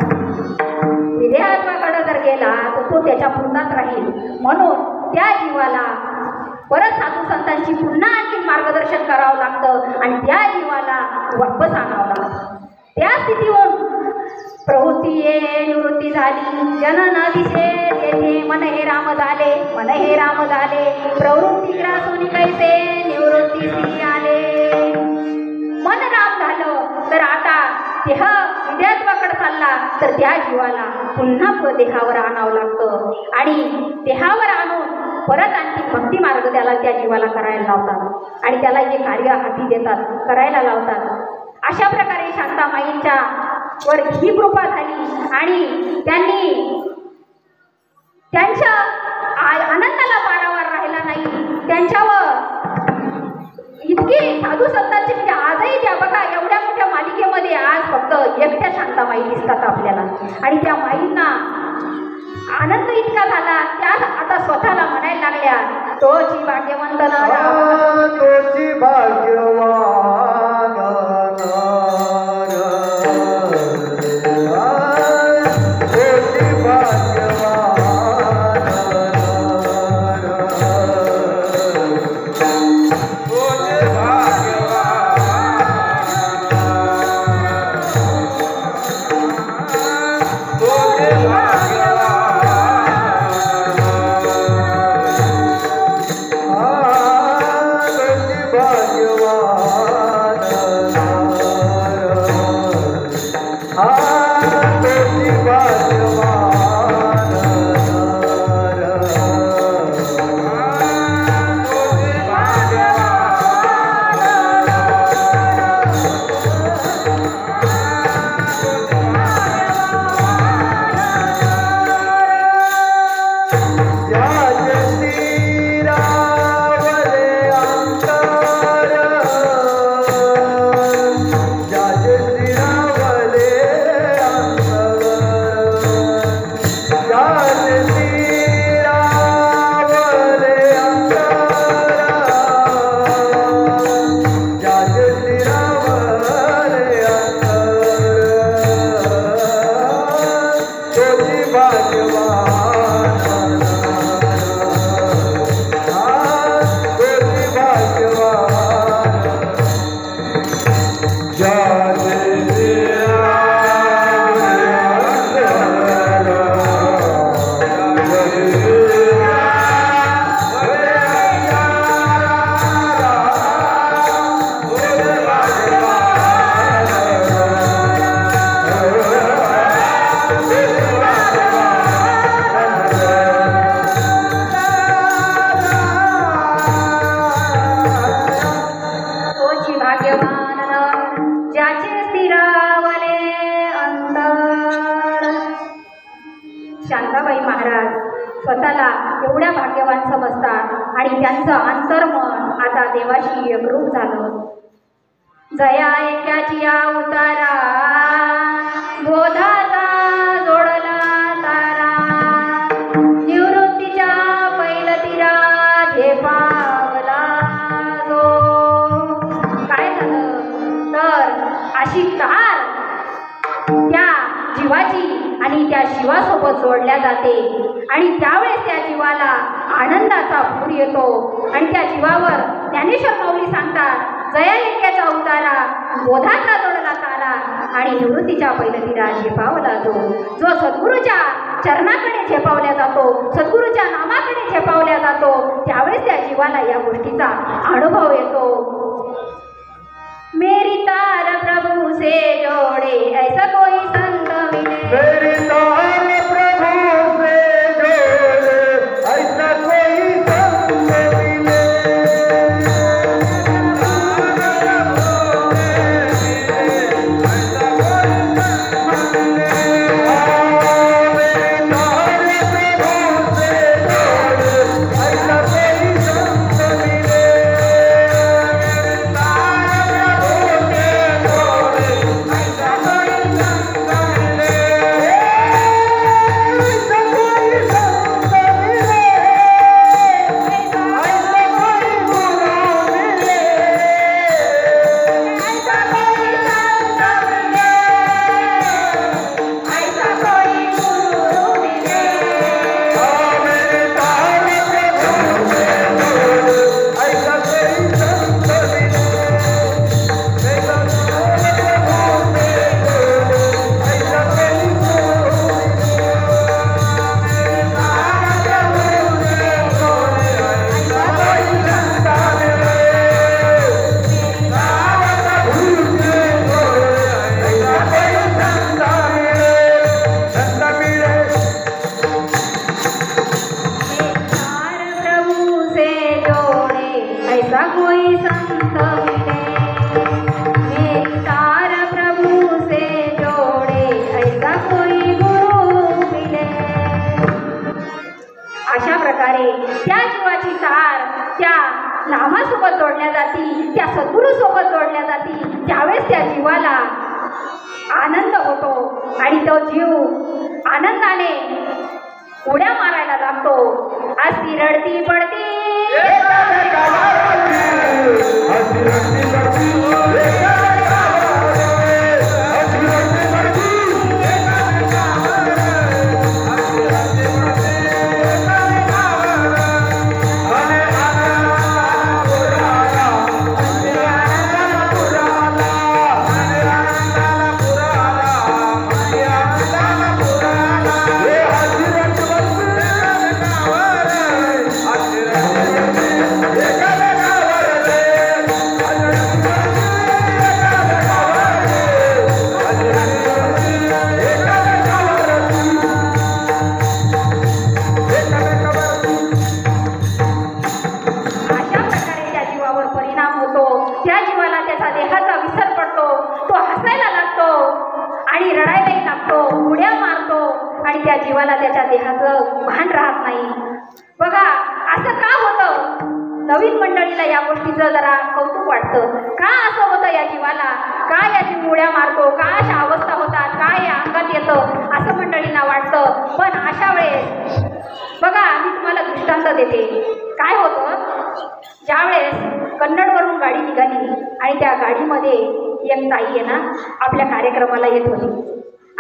विधेयत्वाकडे जर गेला तर तो त्याच्या पूर्णात राहील. म्हणून त्या जीवाला परत साधू संतांची पुन्हा आणखी मार्गदर्शन करावं लागतं आणि त्या जीवाला वापस आणावं लागतं. त्या स्थितीहून प्रवृत्ती ये निवृत्ती झाली, जन न दिसे तेथे मन हे राम झाले, मन हे राम झाले, प्रवृत्ती ग्रासून कैसे निवृत्ती आले. मन राम झालं तर आता देह विधेयत्वाकडे चालला तर त्या जीवाला पुन्हा देहावर आणावं लागतं आणि देहावर आणून परत आणखी भक्ती मार्ग त्या जीवाला करायला लावतात आणि त्याला जे कार्य हाती देतात करायला लावतात. अशा प्रकारे शांतामाईंच्या वर ही कृपा झाली आणि त्यांनी त्यांच्या आनंदाला पारावार राहिला नाही. त्यांच्यावर इतकी साधू संतांची म्हणजे आजही त्या बघा एवढ्या मोठ्या मालिकेमध्ये आज फक्त एकट्या शांतामाई दिसतात आपल्याला आणि त्या माईंना आनंद इतका झाला त्या आता स्वतःला म्हणायला लागल्या तोची भाग्यवंत तोची भाग्यवान जय श्री राम एवढ्या भाग्यवान समजतात आणि त्यांचं अंतर्मन आता देवाशी एकरूप झालं. जया ऐक्याची उतारा बोधाचा जोडला तारा निवृत्तीच्या पैलतीरा झेपावला जो. काय झालं तर अशी तार त्या जीवाची आणि त्या शिवासोबत जोडल्या जाते आणि त्यावेळेस त्या जीवाला आनंदाचा पूर येतो आणि त्या जीवावर ज्ञानेश्वर माऊली सांगतात जया ऐक्याचा उतारा बोधाचा जोडला तारा आणि निवृत्तीच्या पैलतीरा झेपावला जो. जो सद्गुरूच्या चरणाकडे झेपावल्या जातो, सद्गुरूच्या नामाकडे झेपावल्या जातो, त्यावेळेस त्या जीवाला या गोष्टीचा अनुभव येतो. मेरी तार प्रभु से जोड़े ऐसा कोई संत मिले, मेरी तार प्रभु से जोड़े ऐसा कोई संत मिले. त्या जीवाची तार त्या नामासोबत जोडल्या जाती, त्या सद्गुरूसोबत जोडल्या जाती, त्यावेळेस त्या जीवाला आनंद होतो आणि तो जीव आनंदाने उड्या मारायला लागतो. अशी रडती पडती त्या जीवाला त्याच्या देहाचं भान राहत नाही. बघा असं का होतं? नवीन मंडळीला या गोष्टीचं जरा कौतुक वाटतं. का असं होतं या जीवाला? का या जीव उड्या मारतो? का अशा अवस्था होतात? काय या अंगात येतं असं मंडळींना वाटतं. पण अशा वेळेस बघा मी तुम्हाला दृष्टांत देते. काय होतं, ज्यावेळेस कन्नडवरून गाडी निघाली आणि त्या गाडीमध्ये एक ताई आहे ना आपल्या कार्यक्रमाला येत होती.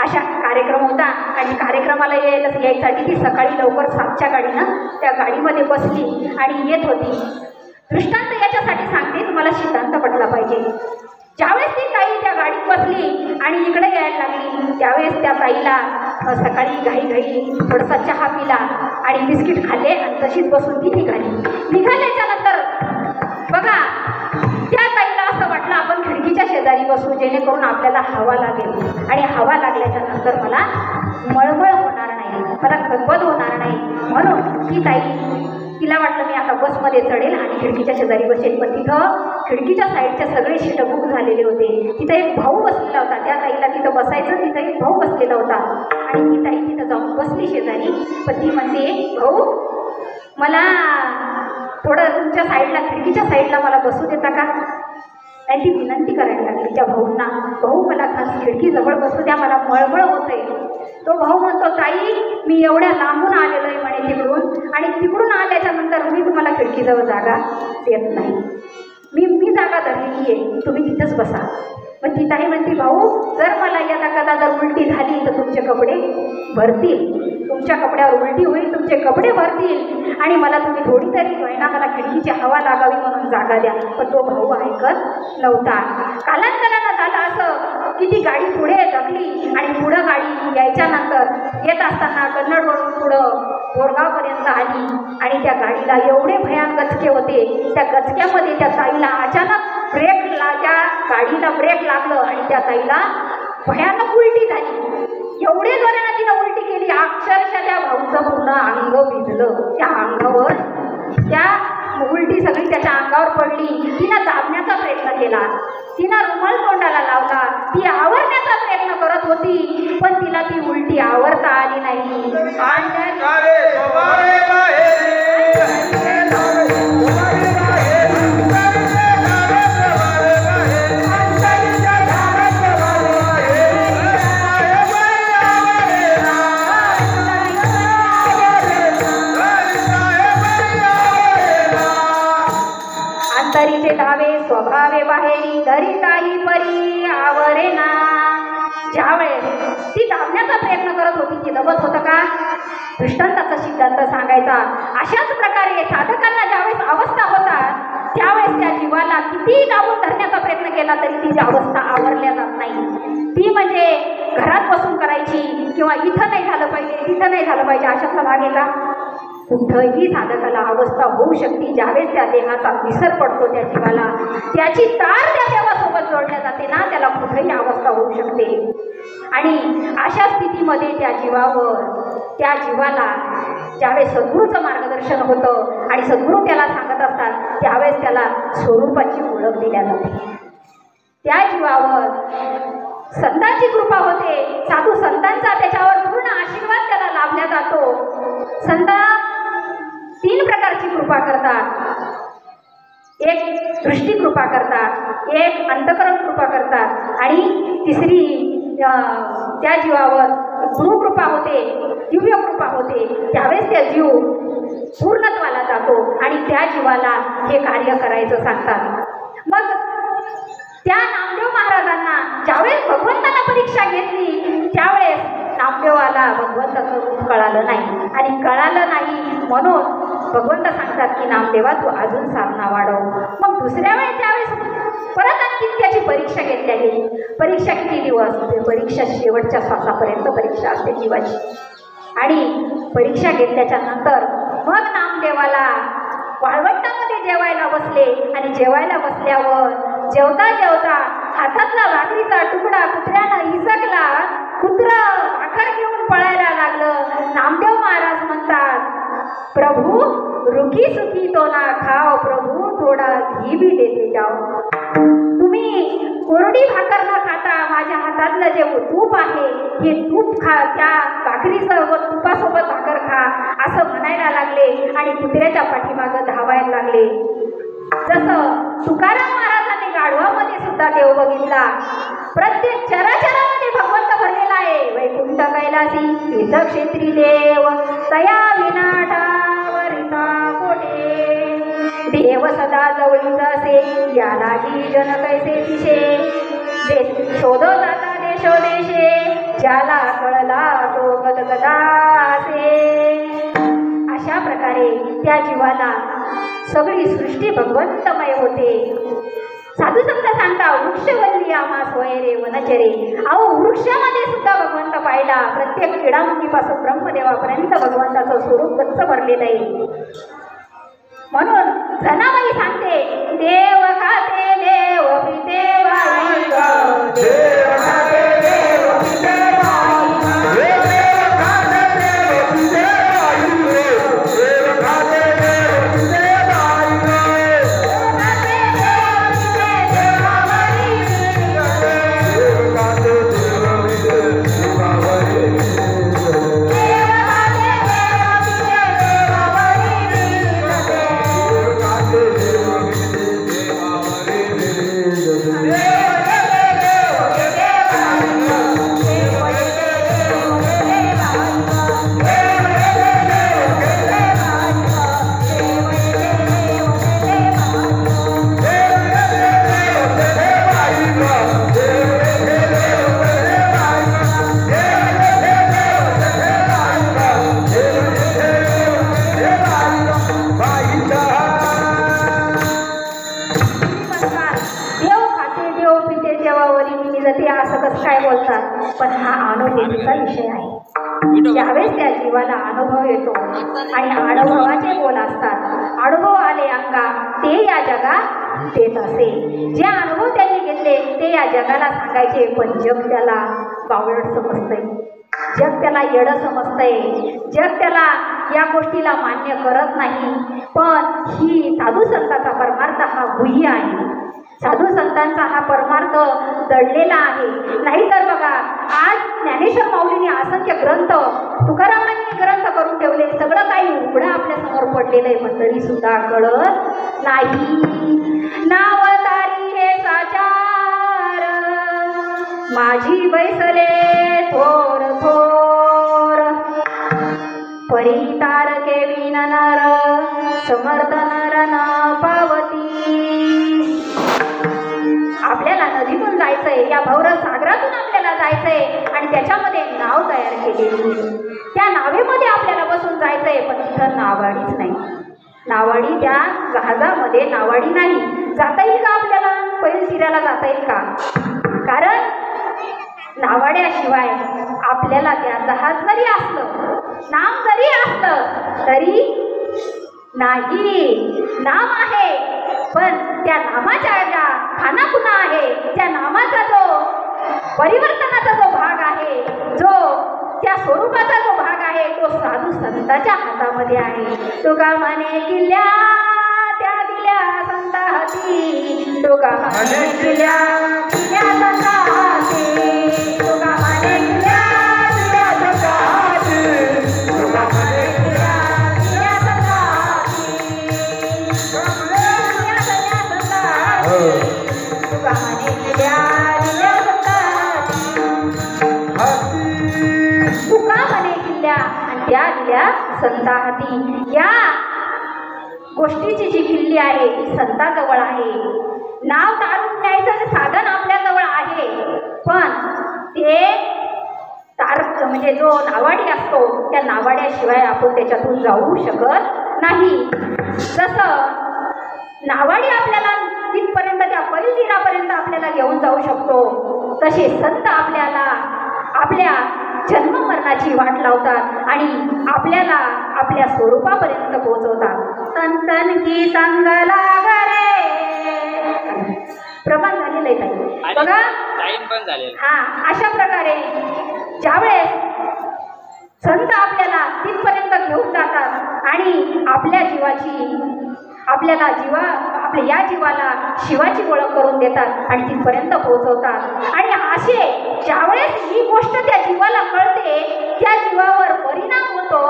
अशा कार्यक्रम होता आणि कार्यक्रमाला यायसाठी ती सकाळी लवकर 7च्या गाडीनं त्या गाडीमध्ये बसली आणि येत होती. दृष्टांत याच्यासाठी सांगते, तुम्हाला सिद्धांत पटला पाहिजे. ज्यावेळेस ती ताई त्या गाडीत बसली आणि इकडे यायला लागली त्यावेळेस त्या ताईला सकाळी घाई थोडासा चहा पिला आणि बिस्किट खाल्ले आणि तशीच बसून ती निघाल्याच्या नंतर बघा त्या ताईला असं वाटलं आपण खिडकीच्या शेजारी बसू जेणेकरून आपल्याला हवा लागेल आणि हवा लागल्याच्या नंतर मला मळमळ होणार नाही, मला खदबद होणार नाही. म्हणून ती ताई तिला वाटलं मी आता बसमध्ये चढेल आणि खिडकीच्या शेजारी बसेल. पण तिथं खिडकीच्या साईडच्या सगळे सीट बुक झालेले होते. तिथं एक भाऊ बसलेला होता. त्या ताईला तिथं बसायचं, तिथं एक भाऊ बसलेला होता आणि ती ताई तिथं जाऊन बसली शेजारी. पण ती म्हणते भाऊ मला थोडं तुमच्या साईडला, खिडकीच्या साईडला मला बसू देता का? आणि ती विनंती करायला लागली त्या भाऊंना, भाऊ मला खास खिडकीजवळ बसू द्या, मला मळमळ होते. तो भाऊ म्हणतो, ताई मी एवढ्या लांबून आलेलो आहे म्हणे तिकडून, आणि तिकडून आल्याच्या नंतर मी तुम्हाला खिडकीजवळ जागा देत नाही. मी जागा धरलेली आहे, तुम्ही तिथंच बसा. मग ती ताई म्हणते, भाऊ जर मला यदा कदा जर उलटी झाली तर तुमचे कपडे भरतील, तुमच्या कपड्यावर उलटी होईल, तुमचे कपडे भरतील, आणि मला तुम्ही थोडी तरी होईना मला खिडकीची हवा लागावी म्हणून जागा द्या. पण तो भाऊ ऐकत नव्हता. कालांतरानं झालं असं की ती गाडी पुढे ढकली, आणि पुढं गाडी यायच्यानंतर येत असताना कन्नडवरून पुढं बोरगावपर्यंत आली, आणि त्या गाडीला एवढे भयान गचके होते. त्या गचक्यामध्ये त्या ताईला अचानक त्या गाडीला ब्रेक लागलं, आणि त्या ताईला भयानक उलटी झाली. एवढे जोरानं तिनं उलटी केली, अक्षरशः त्या भाऊचं पूर्ण अंग भिजलं. त्या अंगावर त्या उलटी सगळी त्याच्या अंगावर पडली. तिनं दाबण्याचा प्रयत्न केला, तिनं रुमाल तोंडाला लावला, ती आवरण्याचा प्रयत्न करत होती, पण तिला ती उलटी आवरता आली नाही. अंतरीचे धावे स्वभावे बाहेरी, घरी काही परी आवरेना. ज्यावेळेस ती धावण्याचा प्रयत्न करत होती, ती दबत होतं का? दृष्टांताचा सिद्धांत सांगायचा. अशाच प्रकारे साधकांना ज्यावेळेस अवस्था होतात त्यावेळेस त्या जीवाला किती दाबून धरण्याचा प्रयत्न केला तरी तिची अवस्था आवरल्या जात नाही. ती म्हणजे घरात बसून करायची, किंवा इथं नाही झालं पाहिजे, तिथं नाही झालं पाहिजे, अशातला भाग आहे का? कुठंही साधकाला अवस्था होऊ शकते. ज्यावेळेस त्या देहाचा विसर पडतो त्या जीवाला, त्याची तार त्या देवासोबत जोडल्या जाते ना, त्याला कुठंही अवस्था होऊ शकते. आणि अशा स्थितीमध्ये त्या जीवाला ज्यावेळेस सद्गुरूचं मार्गदर्शन होतं आणि सद्गुरू त्याला सांगत असतात, त्यावेळेस त्याला स्वरूपाची ओळख दिल्या जाते. त्या जीवावर संतांची कृपा होते. साधू संतांचा त्याच्यावर पूर्ण आशीर्वाद त्याला लाभला जातो. संत 3 प्रकारची कृपा करतात. एक दृष्टी कृपा करतात, एक अंतकरण कृपा करतात, आणि तिसरी त्या जीवावर गुरुकृपा होते, दिव्य कृपा होते. त्यावेळेस त्या जीव पूर्णत्वाला जातो आणि त्या जीवाला हे कार्य करायचं सांगतात. मग त्या नामदेव महाराजांना ज्यावेळेस भगवंतांना परीक्षा घेतली त्यावेळेस नामदेवाला भगवंताचं रूप कळालं नाही, आणि कळालं नाही म्हणून भगवंत सांगतात की नामदेवा तू अजून साधना वाढव. मग दुसऱ्या वेळेस त्यावेळेस परत आणखी त्याची परीक्षा घेतल्या गेली. परीक्षा किती दिवस? परीक्षा शेवटच्या श्वासापर्यंत परीक्षा असते जीवाची. आणि परीक्षा घेतल्याच्या नंतर मग नामदेवाला वाळवंटामध्ये जेवायला बसले, आणि जेवायला बसल्यावर जेवता जेवता हातातला भाकरीचा तुकडा कुत्र्यानं हिसकला. कुत्रं भाकर घेऊन पळायला लागलं. नामदेव महाराज म्हणतात, प्रभू रुखी सुखी तो ना खाओ, प्रभू थोडा घी भी देते जाओ. तुम्ही कोरडी भाकर न खाता माझ्या हातातलं जे तूप आहे हे तूप खा, त्या भाकरीसोबत तुपासोबत भाकर खा असं म्हणायला लागले, आणि कुत्र्याच्या पाठीमागं धावायला लागले. जसं तुकाराम महाराजांनी गाढवामध्ये सुद्धा देव बघितला. प्रत्येक चराचरामध्ये भगवंत भरलेला आहे. वैकुंठ कैलासी तीर्थक्षेत्री देव, तया विनाठावरिता कोटे. देव सदा जवळीच असे, यालाही जन कैसे दिशे. शोध जाता देशोदेशे, ज्याला कळला तो गदगदासे. अशा प्रकारे त्या जीवाला सगळी सृष्टी भगवंतमय होते. साधू संत सांगता, वृक्षवल्ली आम्हा स्वयरे वनचरे. अहो वृक्षामध्ये सुद्धा भगवंत पाहिला. प्रत्येक किडामुखीपासून ब्रह्मदेवापर्यंत भगवंताचं स्वरूप गच्च भरलेलं आहे. म्हणून जनाबाई सांगते, देव खाते देव पिते बाई, देव खाते देव पिते बाई, देव खाते देव पिते बाई, देव खाते देव पिते बाई, देव खाते देव पिते देवावरी, देव खाते देव पिते देवावरी, देव खाते देव पिते देवावरी. ते असं कसं काय बोलतात, पण हा अनुभूतीचा विषय आहे. ज्यावेळेस त्या जीवाला अनुभव येतो आणि अनुभवाचे बोल असतात, अनुभव आले अंगा ते या जगात देत असे. जे अनुभव त्यांनी घेतले ते या जगाला सांगायचे, पण जग त्याला बावळट समजतंय, जग त्याला येडं समजतंय, जग त्याला या गोष्टीला मान्य करत नाही. पण ही साधू संतांचा परमार्थ हा गुह्य आहे, साधू संतांचा हा परमार्थ दडलेला आहे. नाहीतर बघा, आज ज्ञानेश्वर माऊलींनी असंख्य ग्रंथ, तुकारामांनी ग्रंथ करून ठेवले, सगळं काही उघडं आपल्या समोर पडलेलं आहे, पण तरी सुद्धा कळत नाही. नाव तारी हे साचार माझी बैसले थोर थोर, परी तारके विन नर समर्थ नर न पावती. आपल्याला नदीतून जायचंय, या भौर सागरातून आपल्याला जायचंय आणि त्याच्यामध्ये नाव तयार केलेली, त्या नावेमध्ये आपल्याला बसून जायचंय, पण तिथं नावाडीच नाही. नावाडी त्या जहाजामध्ये नावाडी नाही. जाता येईल का आपल्याला? पैल शिराला जाता येईल का? कारण नावाड्याशिवाय आपल्याला त्या जहाज जरी असलं, नाम जरी असलं तरी नाही. नाम आहे, पण त्या नामाच्या ज्या खानाखुणा आहे, त्या नामाचा जो परिवर्तनाचा जो भाग आहे, जो त्या स्वरूपाचा जो भाग आहे, तो साधू संतांच्या हातामध्ये आहे. तुका म्हणे किल्ल्या त्या दिल्या संता हाती, तुका म्हणे किल्ल्या दिल्या संता हाती, तुका म्हणे किल्ल्या दिल्या संता हाती, तुका म्हणे किल्ल्या दिल्या संता हाती, तुका म्हणे संता हाती, तुका म्हणे किल्ल्या दिल्या संता हाती, तुका म्हणे किल्ल्या आणि त्या दिल्या संता हाती. या गोष्टीची जी किल्ली आहे ती संताजवळ आहे. नाव तारून न्यायचं साधन आपल्याजवळ आहे, पण ते म्हणजे जो नावाडी असतो त्या नावाड्याशिवाय आपण त्याच्यातून जाऊ शकत नाही. जसं नावाडी आपल्याला तिथपर्यंत, त्या परितीरापर्यंत आपल्याला घेऊन जाऊ शकतो, तसे संत आपल्याला आपल्या जन्म मरणाची वाट लावतात आणि आपल्याला आपल्या स्वरूपापर्यंत पोहोचवतात. संतन की संग लागरे, प्रमाण झालेलं आहे बघा, टाइम पण झालेला. हा, अशा प्रकारे ज्यावेळेस संत आपल्याला तिथपर्यंत घेऊन जातात आणि आपल्या जीवाची, आपल्याला आपल्या या जीवाला शिवाची ओळख करून देतात आणि तिथपर्यंत पोहोचवतात. आणि असे ज्यावेळेस ही गोष्ट त्या जीवाला कळते, त्या जीवावर परिणाम होतो,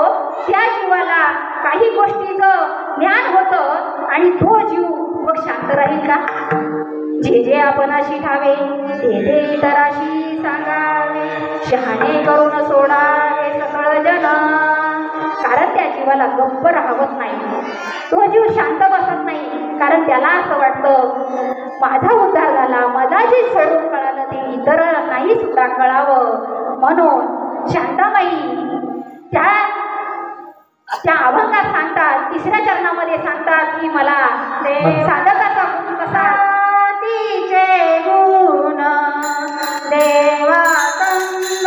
त्या जीवाला काही गोष्टीचं ज्ञान होतं आणि तो जीव मग शांत राहील का? जे जे आपण अशी ठावे ते ते इतराशी सांगावे, शहाणे करून सोडावे सकळ जन. कारण त्या जीवाला गप्प राहत नाही, तो जीव शांत बसत नाही, कारण त्याला असं वाटतं माझा उद्धार झाला, मला जे स्वरूप कळालं ते इतर नाही सुद्धा कळावं. म्हणून शांताबाई त्या अभंगात सांगतात, तिसऱ्या चरणामध्ये सांगतात की मला ते साधकाचा गुण कसा, तिचे गुण देवा संग,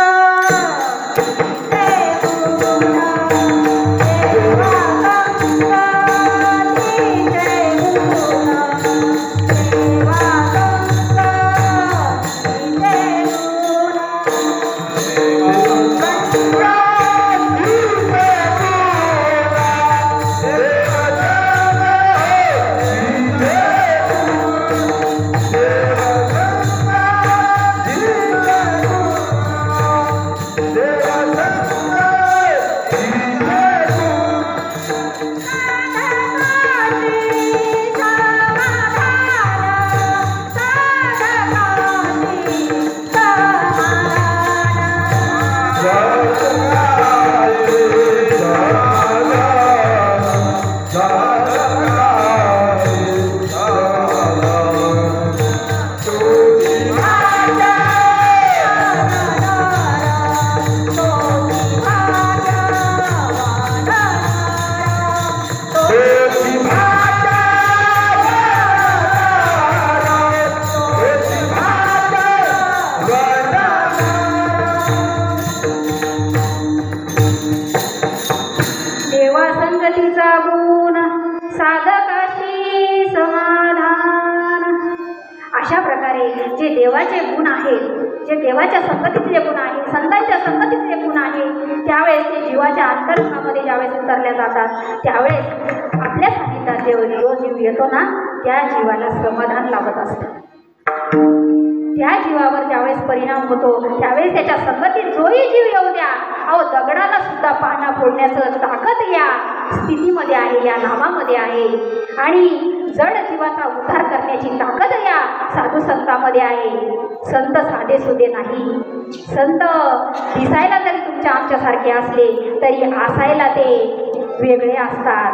देवाचे गुण आहेत, जे देवाच्या संगतीतले गुण आहे, संतांच्या संगतीतले गुण आहे, त्यावेळेस ते जीवाच्या अंतरंगामध्ये ज्यावेळेस उतरल्या जातात, त्यावेळेस आपल्या सानिध्यात जो जीव येतो ना, त्या जीवाला समाधान लाभत असतं. त्या जीवावर ज्यावेळेस परिणाम होतो, त्यावेळेस त्याच्या संगतीत जोही जीव येऊ द्या, अहो दगडाला सुद्धा पाना फोडण्याचं ताकद या स्थितीमध्ये आहे, या नामामध्ये आहे. आणि जड जीवाचा उद्धार करण्याची ताकद या साधू संतांमध्ये आहे. संत साधे सुधे नाही, संत दिसायला जरी तुमच्या आमच्यासारखे असले तरी असायला ते वेगळे असतात.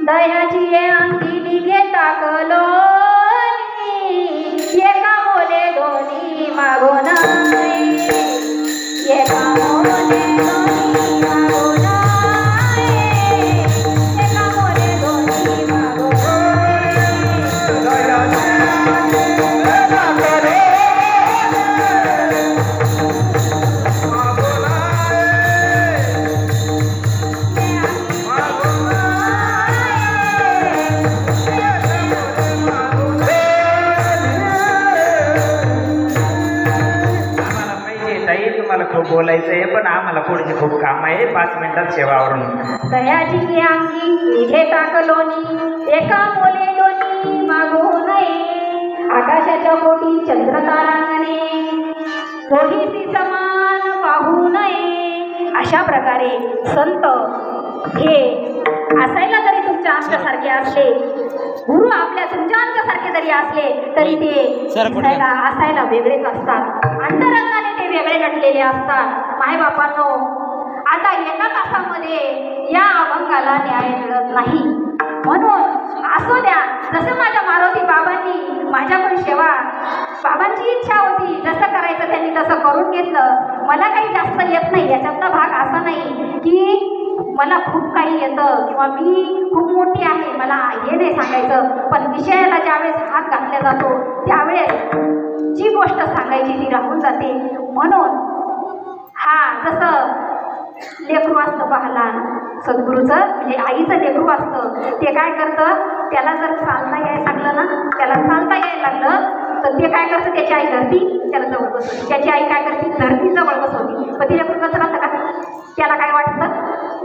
दयाची अंगी निघे टाकलो एका मोले दोन्ही मागो नाही, एका मोले दोन्ही मागो नाही, एका मोले दोन्ही मागो खूप बोलायचं आहे, पण आम्हाला पुढचे खूप काम आहे. 5 मिनिटात सेवावरून. दयाची अंगी निघे टाकलोनी एका मोले दोन्ही मागो नये, आकाशाच्या पोटी चंद्र तारांगणे दोन्ही समान पाहू नये. अशा प्रकारे संत हे असायला जरी तुमच्या आमच्यासारखे असले, गुरु आपल्या तुमच्या आमच्यासारखे जरी असले तरी ते असायला वेगळेच असतात. अंतरंगाने ते वेगळे नटलेले असतात. मायबापांनो, आता एका तासामध्ये या अभंगाला न्याय मिळत नाही. म्हणून असू द्या, जसं माझ्या मारुती बाबांनी माझ्याकडे सेवा, बाबांची इच्छा होती जसं करायचं त्यांनी तसं करून घेतलं. मला काही जास्त येत नाही, याच्यातला भाग असा नाही की मला खूप काही येतं किंवा मी खूप मोठी आहे, मला हे नाही सांगायचं. पण विषयाला ज्यावेळेस हात घातला जातो त्यावेळेस जी गोष्ट सांगायची ती राहून जाते. म्हणून जसं लेकरू असतं पाहला सद्गुरूचं, म्हणजे आईचं लेकरू असतं, ते काय करतं, त्याला जर चालता यायला लागलं ना, त्याला चालता यायला लागलं तर ते काय करतं, त्याची आई धरती त्याला जवळ बसवते. त्याची आई काय करते, धरती जवळ बसवते. पण ती लेकरू कसं राहतं का, त्याला काय वाटतं,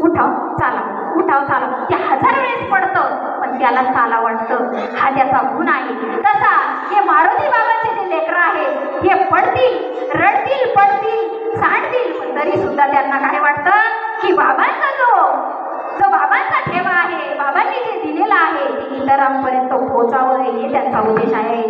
उठाव चाला, उठाव चाला. ते 1000 वेळेस पडतं पण त्याला चाला वाटतं. हा त्याचा गुण आहे. तसा हे मारुती बाबांचे जे लेकरं आहेत हे पडतील, रडतील, पडतील, सांडतील, पण तरी सुद्धा त्यांना काय वाटतं की बाबांचा जो बाबांचा ठेवा आहे, बाबांनी जे दिलेला आहे ते इतरांपर्यंत पोहोचावं, हे त्यांचा उद्देश आहे.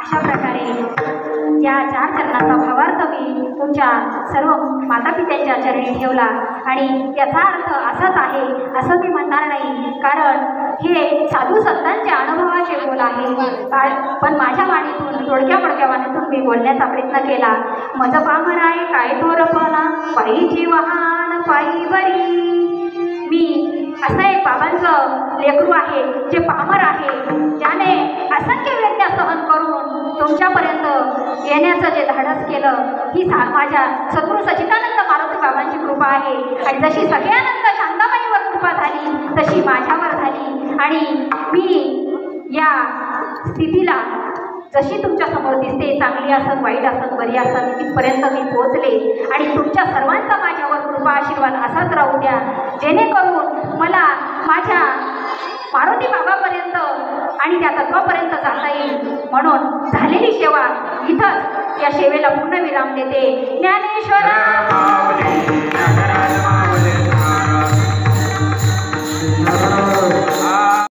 अशा प्रकारे या 4 चरणाचा भावार्थ मी तुमच्या सर्व मातापित्यांच्या चरणी ठेवला आणि याचा अर्थ असाच आहे असं मी म्हणणार नाही, कारण हे साधू संतांच्या अनुभवाचे बोल आहे. पण माझ्या वाणीतून थोडक्या मोडक्या वाणीतून मी बोलण्याचा प्रयत्न केला. मज पामराय काय थोरपणा पायीची वाहन पायी बरी. मी असं एक बाबांचं लेकरू आहे जे पामर आहे, ज्याने असंख्य वेदना सहन करून तुमच्यापर्यंत येण्याचं जे धाडस केलं ही माझ्या सद्गुरू सच्चिदानंद मारुती बाबांची कृपा आहे. आणि जशी सगळ्यानंद शांताबाईवर कृपा झाली तशी माझ्यावर झाली आणि मी या स्थितीला जशी तुमच्या समोर दिसते, चांगली असत वाईट असत बरी असत, इथपर्यंत मी पोहोचले आणि तुमच्या सर्वांचा माझ्यावर कृपा आशीर्वाद असाच राहू द्या, जेणेकरून मला माझ्या मारुती बाबापर्यंत आणि त्या तत्वापर्यंत जाता येईल. म्हणून झालेली सेवा इथंच या सेवेला पूर्ण विराम देते. ज्ञानेश्वरा